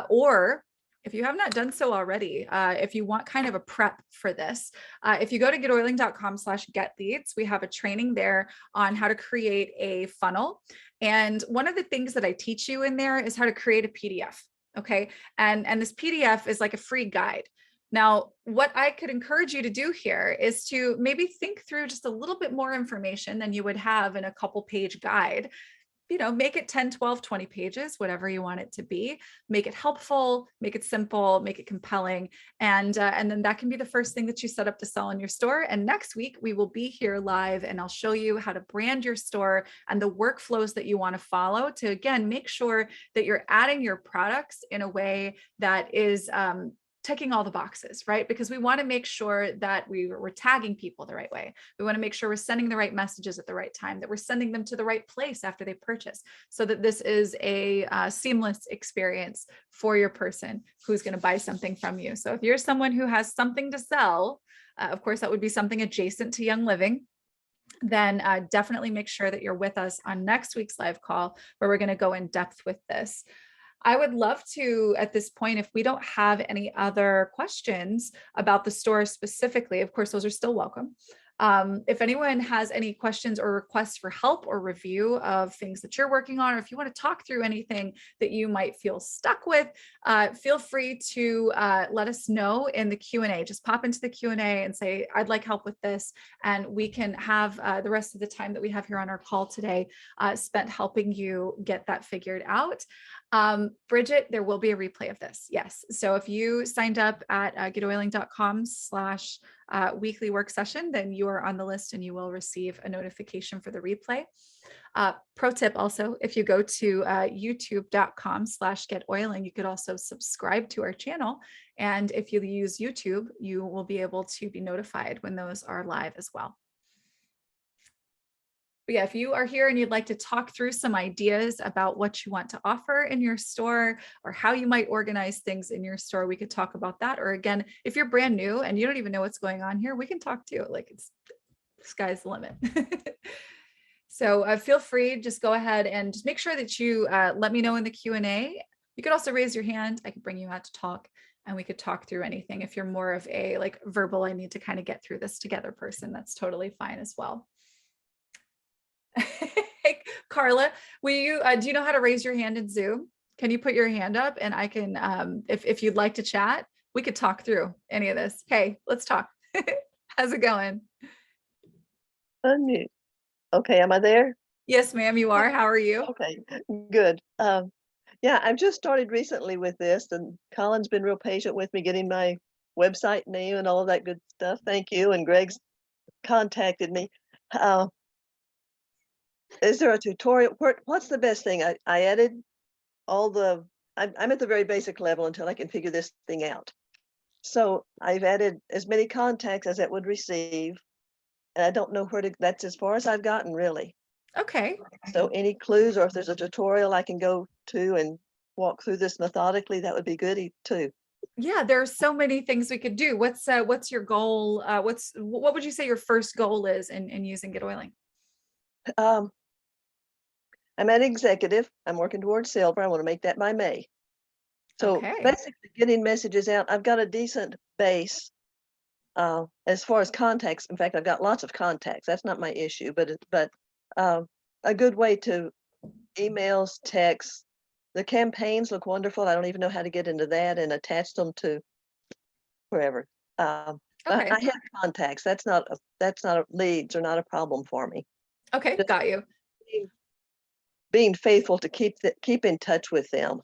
Or if you have not done so already, if you want kind of a prep for this, if you go to getoiling.com/getleads, we have a training there on how to create a funnel. And one of the things that I teach you in there is how to create a PDF. Okay. And this PDF is like a free guide. Now, what I could encourage you to do here is to maybe think through just a little bit more information than you would have in a couple page guide. Make it 10, 12, 20 pages, whatever you want it to be. Make it helpful, make it simple, make it compelling. And then that can be the first thing that you set up to sell in your store. And next week, we will be here live and I'll show you how to brand your store and the workflows that you want to follow to, again, make sure that you're adding your products in a way that is ticking all the boxes, right? Because we want to make sure that we're tagging people the right way. We want to make sure we're sending the right messages at the right time, that we're sending them to the right place after they purchase, so that this is a seamless experience for your person who's going to buy something from you. So if you're someone who has something to sell, of course, that would be something adjacent to Young Living. then definitely make sure that you're with us on next week's live call, where we're going to go in depth with this. I would love to, at this point, if we don't have any other questions about the store specifically, of course, those are still welcome. If anyone has any questions or requests for help or review of things that you're working on, or if you want to talk through anything that you might feel stuck with, feel free to let us know in the Q&A. Just pop into the Q&A and say, I'd like help with this. And we can have the rest of the time that we have here on our call today spent helping you get that figured out. Bridget, there will be a replay of this. Yes. So if you signed up at getoiling.com/weekly work session, then you are on the list and you will receive a notification for the replay. Pro tip also, if you go to youtube.com/GetOiling, you could also subscribe to our channel. And if you use YouTube, you will be able to be notified when those are live as well. But yeah, if you are here and you'd like to talk through some ideas about what you want to offer in your store or how you might organize things in your store, we could talk about that. Or again, if you're brand new and you don't even know what's going on here, we can talk to you. Like, it's sky's the limit. So feel free, just go ahead and just make sure that you let me know in the Q&A. You could also raise your hand. I could bring you out to talk and we could talk through anything. If you're more of a like verbal, I need to kind of get through this together person, that's totally fine as well. Hey, Carla, will you, do you know how to raise your hand in Zoom? Can you put your hand up and I can, if you'd like to chat, we could talk through any of this. Hey, let's talk. How's it going? Unmute. Okay, am I there? Yes, ma'am, you are. How are you? Okay, good. Yeah, I've just started recently with this, and Colin's been real patient with me getting my website name and all of that good stuff. Thank you. And Greg's contacted me. Is there a tutorial? What's the best thing? I added all the, I'm at the very basic level until I can figure this thing out. So I've added as many contacts as it would receive. And I don't know where to, that's as far as I've gotten really. Okay. So any clues, or if there's a tutorial I can go to and walk through this methodically, that would be good too. Yeah, there are so many things we could do. What's your goal? What would you say your first goal is in using GetOiling? I'm an executive. I'm working towards silver. I want to make that by May. So Okay. basically getting messages out. I've got a decent base as far as contacts. In fact, I've got lots of contacts. That's not my issue, but a good way to emails, texts. The campaigns look wonderful. I don't even know how to get into that and attach them to wherever. Okay. I have contacts. That's not leads are not a problem for me. Okay, Just got you. Being faithful to keep in touch with them.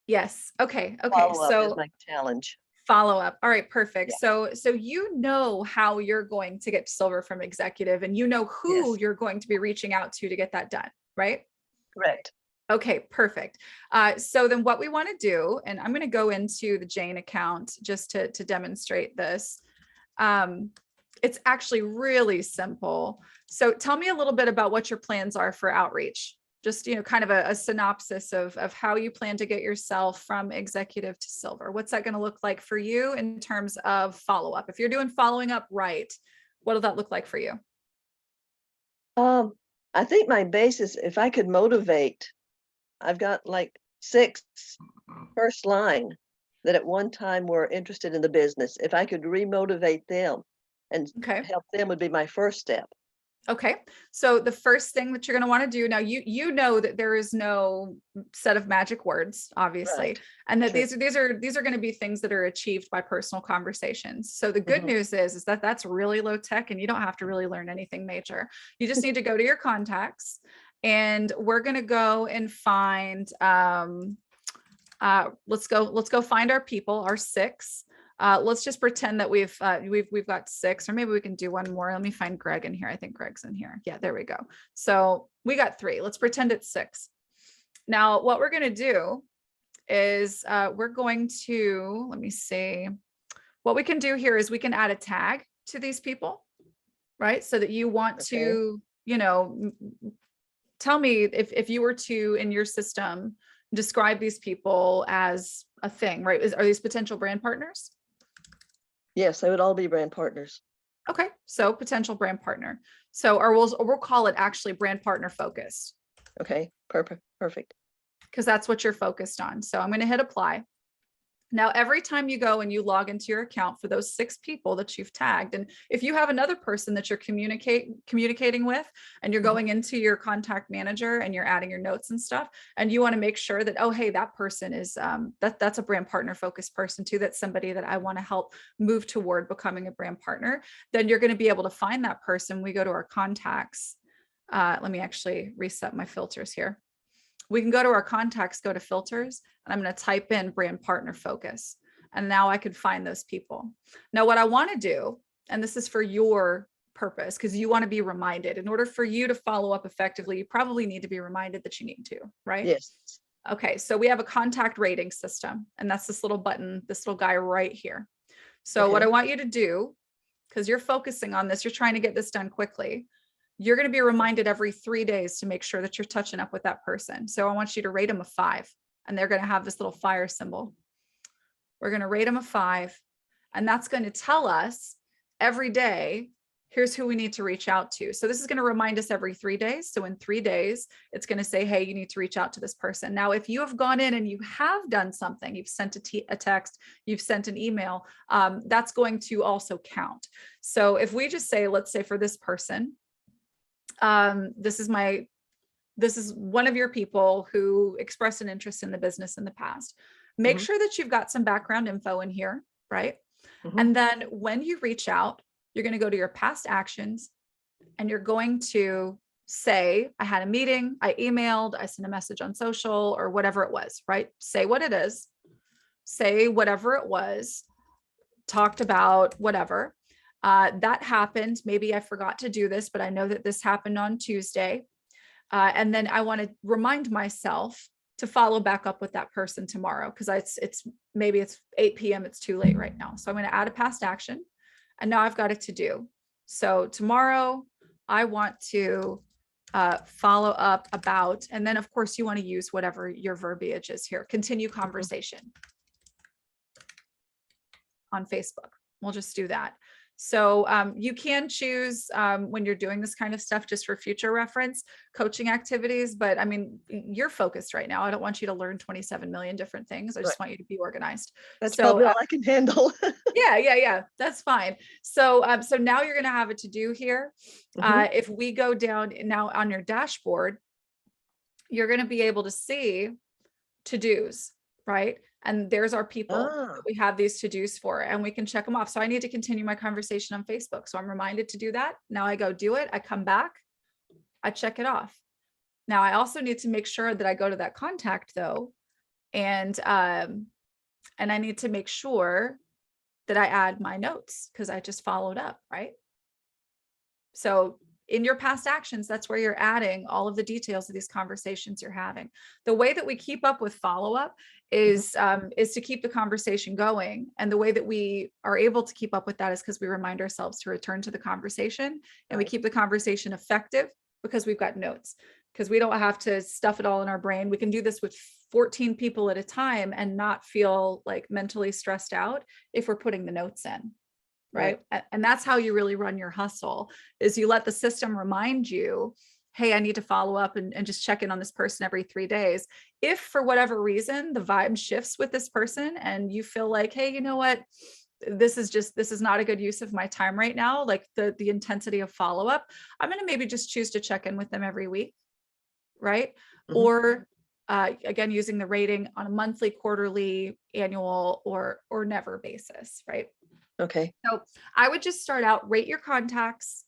Yes. Okay. Okay. Follow up is So my challenge. follow up. All right, perfect. Yeah. So you know how you're going to get silver from executive, and you know who Yes. you're going to be reaching out to get that done, right? Correct. Okay, perfect. So then what we want to do, and I'm going to go into the Jane account just to demonstrate this. It's actually really simple. So tell me a little bit about what your plans are for outreach. Just, kind of a synopsis of how you plan to get yourself from executive to silver. What's that going to look like for you in terms of follow-up? If you're doing following up right, what'll that look like for you? I think my base is if I could motivate. I've got like 6 first line that at one time were interested in the business. If I could remotivate them and help them would be my first step. Okay. So the first thing that you're going to want to do now, you know that there is no set of magic words, obviously, Right. and that Sure. these are going to be things that are achieved by personal conversations. So the good news is that that's really low tech and you don't have to really learn anything major. You just need to go to your contacts, and we're going to go and find, let's go find our people, our 6. Let's just pretend that we've got 6, or maybe we can do one more. Let me find Greg in here. I think Greg's in here. Yeah, there we go. So we got 3. Let's pretend it's 6. Now, what we're going to do is we're going to, let me see. What we can do here is we can add a tag to these people, right? So that you want to, tell me if you were to, in your system, describe these people as a thing, right? Are these potential brand partners? Yes, they would all be brand partners. Okay, so potential brand partner. So, or we'll call it actually brand partner focused, Okay, perfect, perfect. because that's what you're focused on. So I'm going to hit apply. Now, every time you go and you log into your account for those 6 people that you've tagged, and if you have another person that you're communicating with, and you're Mhm. going into your contact manager and you're adding your notes and stuff, and you want to make sure that, oh, hey, that person is that's a brand partner focused person too. That's somebody that I want to help move toward becoming a brand partner. Then you're going to be able to find that person. We go to our contacts. Let me actually reset my filters here. We can go to our contacts, go to filters, and I'm going to type in brand partner focus. And now I could find those people. Now, what I want to do, and this is for your purpose, because you want to be reminded, in order for you to follow up effectively, you probably need to be reminded that you need to, right? Yes. Okay, so we have a contact rating system, and that's this little button, this little guy right here. So what I Okay. want you to do, because you're focusing on this, you're trying to get this done quickly. You're going to be reminded every 3 days to make sure that you're touching up with that person. So I want you to rate them a 5, and they're going to have this little fire symbol. We're going to rate them a 5, and that's going to tell us every day, here's who we need to reach out to. So this is going to remind us every 3 days. So in 3 days, it's going to say, hey, you need to reach out to this person. Now, if you have gone in and you have done something, you've sent a text, you've sent an email, that's going to also count. So if we just say, let's say for this person, this is one of your people who expressed an interest in the business in the past. Make Mhm. sure that you've got some background info in here, right? Mhm. And then when you reach out, you're going to go to your past actions, and you're going to say, I had a meeting, I emailed, I sent a message on social, or whatever it was, right? Say what it is, say whatever it was, talked about whatever. That happened. Maybe I forgot to do this, but I know that this happened on Tuesday. And then I want to remind myself to follow back up with that person tomorrow, because it's maybe it's 8 p.m. It's too late right now. So I'm going to add a past action, and now I've got it to do. So tomorrow I want to follow up about, and then of course you want to use whatever your verbiage is here. Continue conversation on Facebook. We'll just do that. So you can choose when you're doing this kind of stuff, just for future reference, coaching activities. But I mean, you're focused right now. I don't want you to learn 27 million different things. I just Right. want you to be organized. That's So probably all I can handle. yeah, that's fine. So so now you're going to have a to-do here. Mhm. If we go down now on your dashboard, you're going to be able to see to-dos, right? And there's our people Ah, that we have these to-dos for, and we can check them off. So I need to continue my conversation on Facebook. So I'm reminded to do that. Now I go do it. I come back, I check it off. Now I also need to make sure that I go to that contact though. And I need to make sure that I add my notes, because I just followed up, right? So in your past actions, that's where you're adding all of the details of these conversations you're having. The way that we keep up with follow-up is to keep the conversation going. And the way that we are able to keep up with that is because we remind ourselves to return to the conversation, and we right. keep the conversation effective because we've got notes, because we don't have to stuff it all in our brain. We can do this with 14 people at a time and not feel like mentally stressed out if we're putting the notes in. Right. And that's how you really run your hustle, is you let the system remind you, hey, I need to follow up and just check in on this person every 3 days. If for whatever reason the vibe shifts with this person and you feel like, hey, you know what, this is not a good use of my time right now, like the intensity of follow-up, I'm going to maybe just choose to check in with them every week, right? Mhm. Or again, using the rating on a monthly, quarterly, annual, or never basis, right? Okay. So I would just start out, rate your contacts,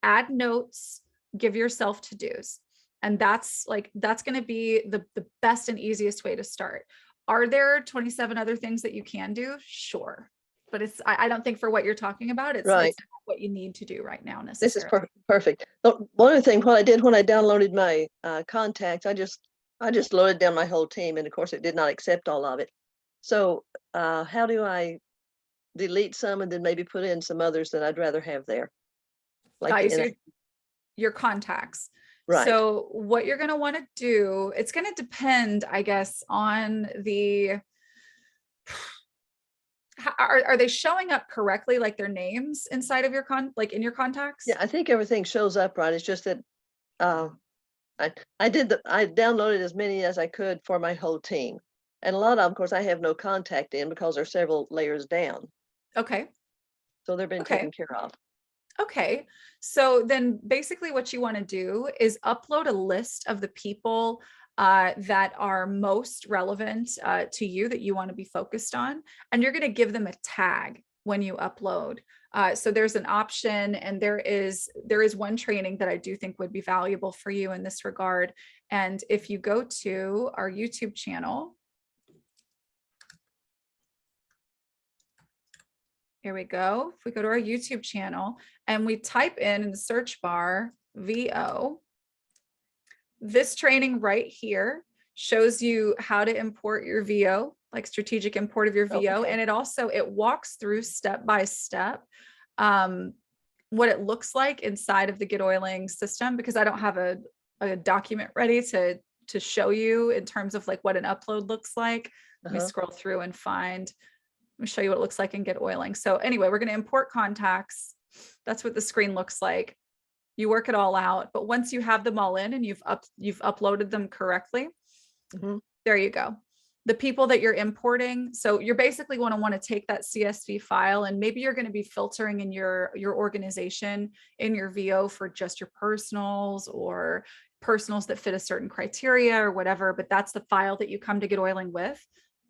add notes, give yourself to-dos. And that's going to be the best and easiest way to start. Are there 27 other things that you can do? Sure. But I don't think for what you're talking about, it's Right. not what you need to do right now This is necessarily. perfect. One other thing, what I did when I downloaded my contacts, I just loaded down my whole team, and of course it did not accept all of it. So how do I delete some and then maybe put in some others that I'd rather have there? Like the So your contacts. right. So what you're going to want to do, it's going to depend, I guess, on Are they showing up correctly, like their names inside of your like in your contacts? Yeah, I think everything shows up right. It's just that I downloaded as many as I could for my whole team. And a lot of them, of course, I have no contact in because they're several layers down. Okay. So they've been Okay. taken care of. Okay. So then basically what you want to do is upload a list of the people that are most relevant to you that you want to be focused on. And you're going to give them a tag when you upload. So there's an option, and there is one training that I do think would be valuable for you in this regard. And if you go to our YouTube channel, here we go. If we go to our YouTube channel and we type in the search bar VO, this training right here shows you how to import your VO, like strategic import of your VO. Okay. And it walks through step by step what it looks like inside of the GetOiling system, because I don't have a document ready to show you in terms of like what an upload looks like. Let me scroll through and find. Let me show you what it looks like in GetOiling. So anyway, we're going to import contacts. That's what the screen looks like. You work it all out, but once you have them all in and you've uploaded them correctly, there you go. The people that you're importing. So you're basically going to want to take that CSV file, and maybe you're going to be filtering in your organization in your VO for just your personals or personals that fit a certain criteria or whatever, but that's the file that you come to GetOiling with.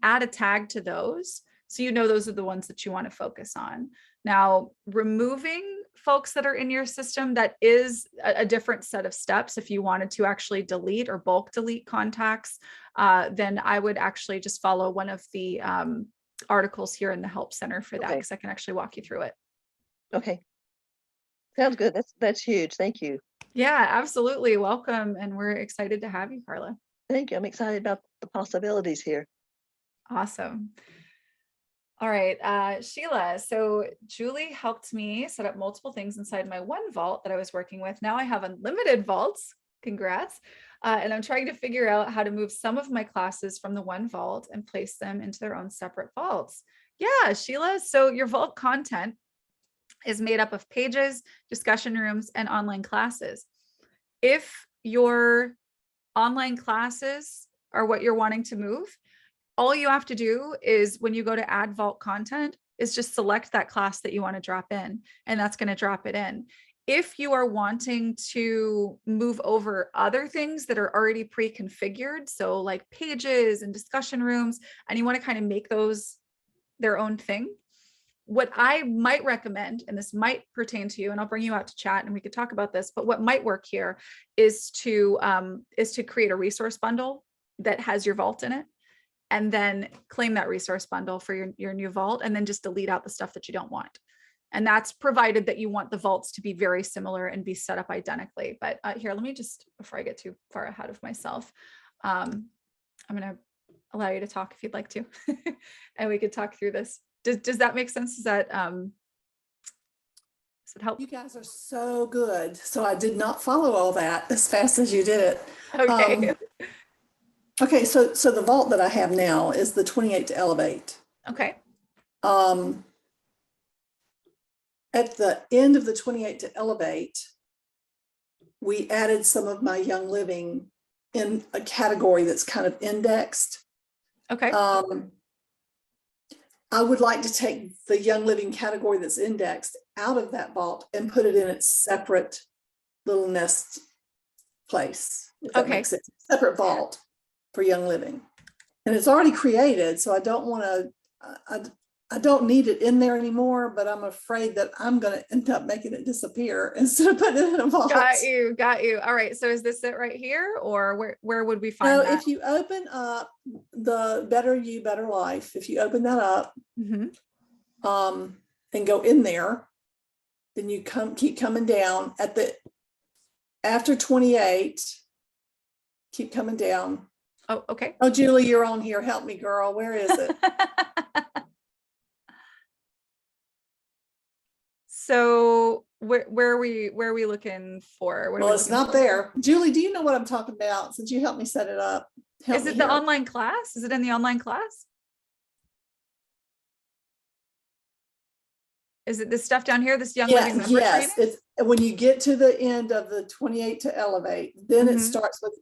Add a tag to those, so you know those are the ones that you want to focus on. Now, removing folks that are in your system, that is a different set of steps. If you wanted to actually delete or bulk delete contacts, then I would actually just follow one of the articles here in the Help Center for that, because I can actually walk you through it. Okay. Sounds good. That's huge. Thank you. Yeah, absolutely. Welcome. And we're excited to have you, Carla. Thank you. I'm excited about the possibilities here. Awesome. All right, Sheila. So Julie helped me set up multiple things inside my one vault that I was working with. Now I have unlimited vaults. Congrats. And I'm trying to figure out how to move some of my classes from the one vault and place them into their own separate vaults. Yeah, Sheila. So your vault content is made up of pages, discussion rooms, and online classes. If your online classes are what you're wanting to move, all you have to do is, when you go to add vault content, is just select that class that you want to drop in, and that's going to drop it in. If you are wanting to move over other things that are already pre-configured, so like pages and discussion rooms, and you want to kind of make those their own thing, what I might recommend, and this might pertain to you, and I'll bring you out to chat and we could talk about this, but what might work here is to create a resource bundle that has your vault in it, and then claim that resource bundle for your new vault, and then just delete out the stuff that you don't want. And that's provided that you want the vaults to be very similar and be set up identically. But here, let me just, before I get too far ahead of myself, I'm going to allow you to talk if you'd like to, and we could talk through this. Does that make sense? Does that help? You guys are so good. So I did not follow all that as fast as you did it. Okay. Okay, so the vault that I have now is the 28 to Elevate. Okay. At the end of the 28 to Elevate, we added some of my Young Living in a category that's kind of indexed. Okay. I would like to take the Young Living category that's indexed out of that vault and put it in its separate little nest place. If that makes sense. Separate vault for Young Living. And it's already created, so I don't want to, I don't need it in there anymore, but I'm afraid that I'm going to end up making it disappear instead of putting it in a vault. Got you. All right. So is this it right here, or where would we find that? If you open up the Better You, Better Life, if you open that up and go in there, then you keep coming down after 28, keep coming down. Oh, okay. Oh, Julie, you're on here. Help me, girl. Where is it? So where are we looking for? Well, it's not there. Julie, do you know what I'm talking about? Since you helped me set it up. Is it the online class? Is it in the online class? Is it this stuff down here, this Young Living member training? Yes, it's when you get to the end of the 28 to elevate, then it starts with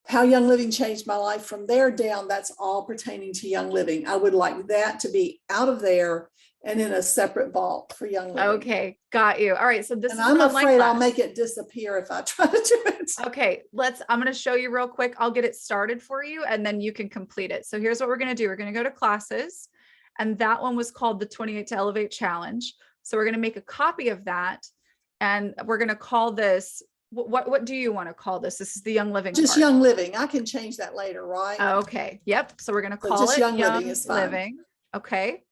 how Young Living changed my life. From there down, that's all pertaining to Young Living. I would like that to be out of there and in a separate vault for Young Living. Okay, got you. All right, so this And is I'm an online afraid I'll class. make it disappear if I try to do it. Okay, I'm going to show you real quick. I'll get it started for you and then you can complete it. So here's what we're going to do. We're going to go to classes, and that one was called the 28 to Elevate Challenge. So we're going to make a copy of that, and we're going to call this, what do you want to call this? This is the Young Living Just part. Young Living. I can change that later, right? Okay, yep. So we're going to So call just it Young Young Living is fine. Living. Okay.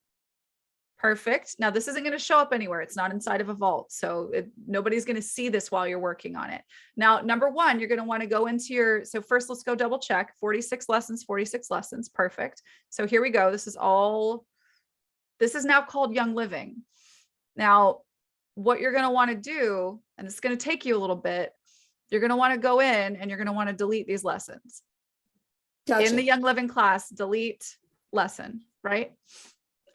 Perfect. Now this isn't going to show up anywhere. It's not inside of a vault. So nobody's going to see this while you're working on it. Now, number one, you're going to want to go into so first let's go double check 46 lessons, 46 lessons. Perfect. So here we go. This is now called Young Living. Now, what you're going to want to do, and it's going to take you a little bit, you're going to want to go in and you're going to want to delete these lessons. Gotcha. In the Young Living class, delete lesson, right?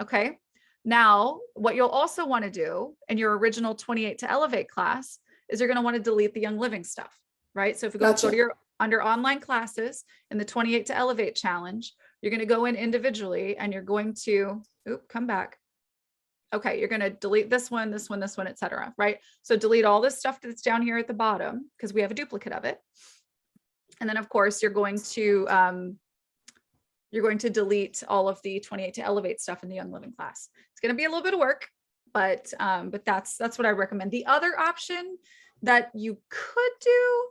Okay. Now, what you'll also want to do in your original 28 to Elevate class is you're going to want to delete the Young Living stuff, right? So if you go to your under online classes in the 28 to Elevate challenge, you're going to go in individually and you're going to, come back. Okay, you're going to delete this one, etc. Right? So delete all this stuff that's down here at the bottom because we have a duplicate of it. And then of course you're going to delete all of the 28 to Elevate stuff in the Young Living class. It's going to be a little bit of work, but that's what I recommend. The other option that you could do,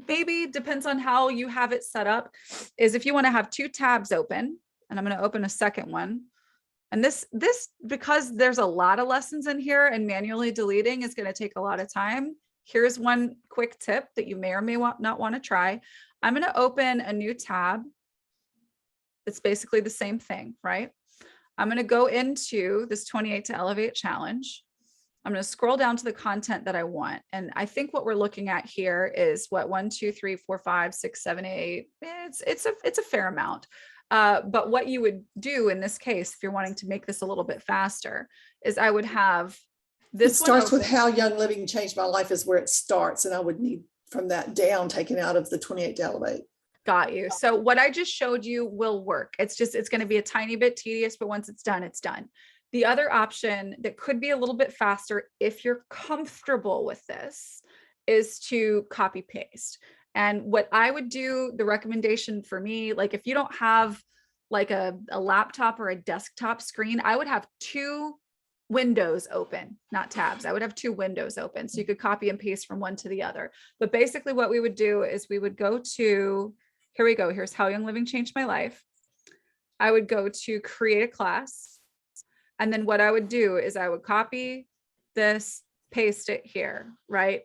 maybe depends on how you have it set up, is if you want to have two tabs open, and I'm going to open a second one. And this, because there's a lot of lessons in here and manually deleting is going to take a lot of time. Here's one quick tip that you may or may not want to try. I'm going to open a new tab. It's basically the same thing, right? I'm going to go into this 28 to Elevate challenge. I'm going to scroll down to the content that I want. And I think what we're looking at here is what, 1, 2, 3, 4, 5, 6, 7, 8. It's a fair amount. But what you would do in this case, if you're wanting to make this a little bit faster, is I would have this. It starts with how Young Living changed my life is where it starts. And I would need from that down taken out of the 28 to Elevate. Got you. So what I just showed you will work. It's going to be a tiny bit tedious, but once it's done, it's done. The other option that could be a little bit faster, if you're comfortable with this, is to copy paste. And what I would do, the recommendation for me, like if you don't have like a laptop or a desktop screen, I would have 2 windows open, not tabs. I would have 2 windows open. So you could copy and paste from one to the other. But basically what we would do is we would go to, here we go. Here's how Young Living changed my life. I would go to create a class. And then what I would do is I would copy this, paste it here, right?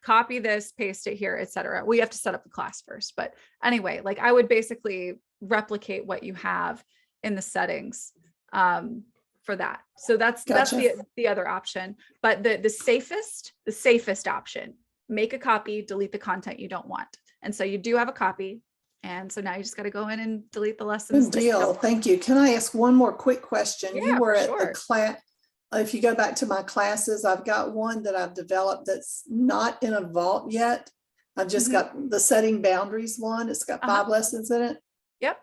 Copy this, paste it here, etc. We have to set up the class first. But anyway, like I would basically replicate what you have in the settings for that. So that's the other option. But the safest option, make a copy, delete the content you don't want. And so you do have a copy. And so now you just got to go in and delete the lessons. Good deal. Thank you. Can I ask one more quick question? Yeah, you were at sure. the class. If you go back to my classes, I've got one that I've developed that's not in a vault yet. I've just got the setting boundaries one. It's got 5 lessons in it. Yep.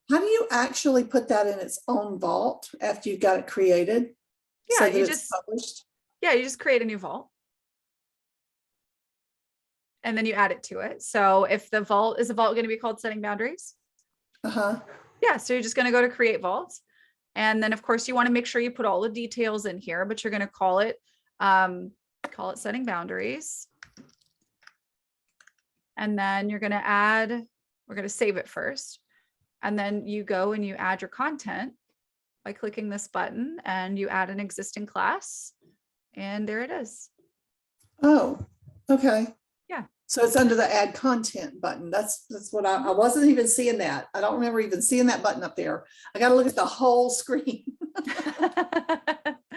How do you actually put that in its own vault after you've got it created? Yeah, so you just published? Yeah, you just create a new vault. And then you add it to it. So if the vault, is the vault going to be called setting boundaries? Yeah, so you're just going to go to create vault. And then of course you want to make sure you put all the details in here, but you're going to call it setting boundaries. And then you're going to add, we're going to save it first. And then you go and you add your content by clicking this button and you add an existing class and there it is. Oh, okay. Yeah. So it's under the add content button. That's what I wasn't even seeing that. I don't remember even seeing that button up there. I got to look at the whole screen.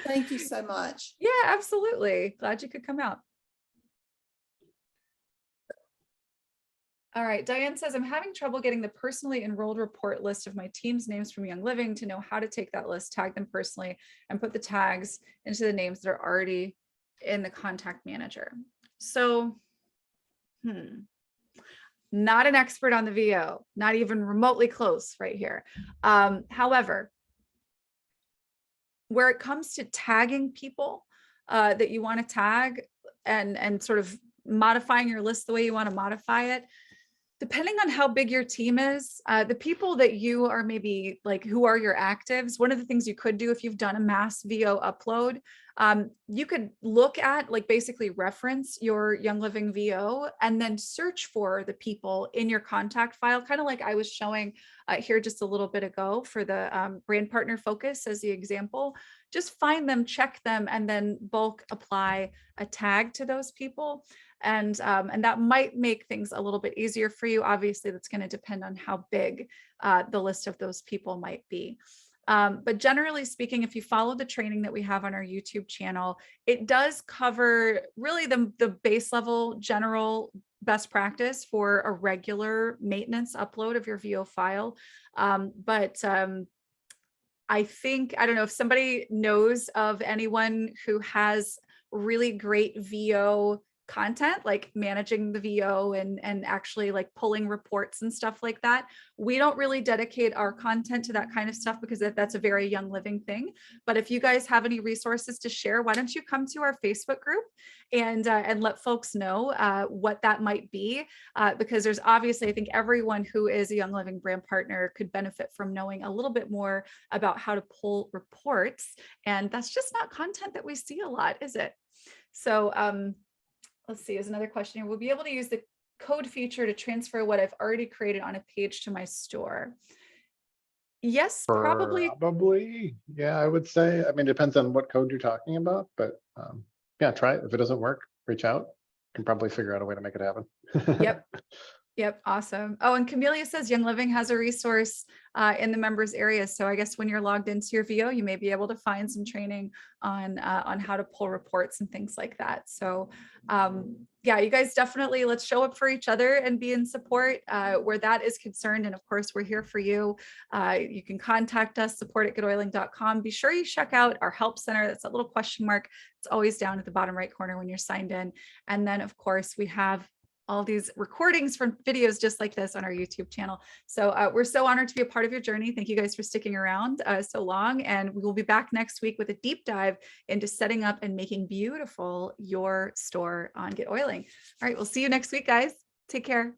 Thank you so much. Yeah, absolutely. Glad you could come out. All right, Diane says, I'm having trouble getting the personally enrolled report list of my team's names from Young Living to know how to take that list, tag them personally, and put the tags into the names that are already in the contact manager. So, not an expert on the VO, not even remotely close right here. However, where it comes to tagging people that you want to tag and sort of modifying your list the way you want to modify it, depending on how big your team is, the people that you are maybe like, who are your actives, one of the things you could do if you've done a mass VO upload, you could look at, like, basically reference your Young Living VO and then search for the people in your contact file, kind of like I was showing here just a little bit ago for the brand partner focus as the example. Just find them, check them, and then bulk apply a tag to those people. And that might make things a little bit easier for you. Obviously, that's going to depend on how big the list of those people might be. But generally speaking, if you follow the training that we have on our YouTube channel, it does cover really the base level general best practice for a regular maintenance upload of your VO file. I think, I don't know if somebody knows of anyone who has really great VO content, like managing the VO and actually like pulling reports and stuff like that. We don't really dedicate our content to that kind of stuff because that's a very Young Living thing. But if you guys have any resources to share, why don't you come to our Facebook group and let folks know what that might be, because there's obviously, I think everyone who is a Young Living brand partner could benefit from knowing a little bit more about how to pull reports. And that's just not content that we see a lot, is it? So let's see, there's another question here. We'll be able to use the code feature to transfer what I've already created on a page to my store. Yes, probably. Probably, yeah, I would say. I mean, it depends on what code you're talking about, but yeah, try it. If it doesn't work, reach out. You can probably figure out a way to make it happen. Yep. Yep. Awesome. Oh, and Camelia says Young Living has a resource in the members area. So I guess when you're logged into your VO, you may be able to find some training on how to pull reports and things like that. So yeah, you guys definitely, let's show up for each other and be in support where that is concerned. And of course, we're here for you. You can contact us, support@getoiling.com. Be sure you check out our help center. That's that little question mark. It's always down at the bottom right corner when you're signed in. And then of course, we have all these recordings from videos just like this on our YouTube channel. So we're so honored to be a part of your journey. Thank you guys for sticking around so long. And we will be back next week with a deep dive into setting up and making beautiful your store on GetOiling. All right, we'll see you next week, guys. Take care.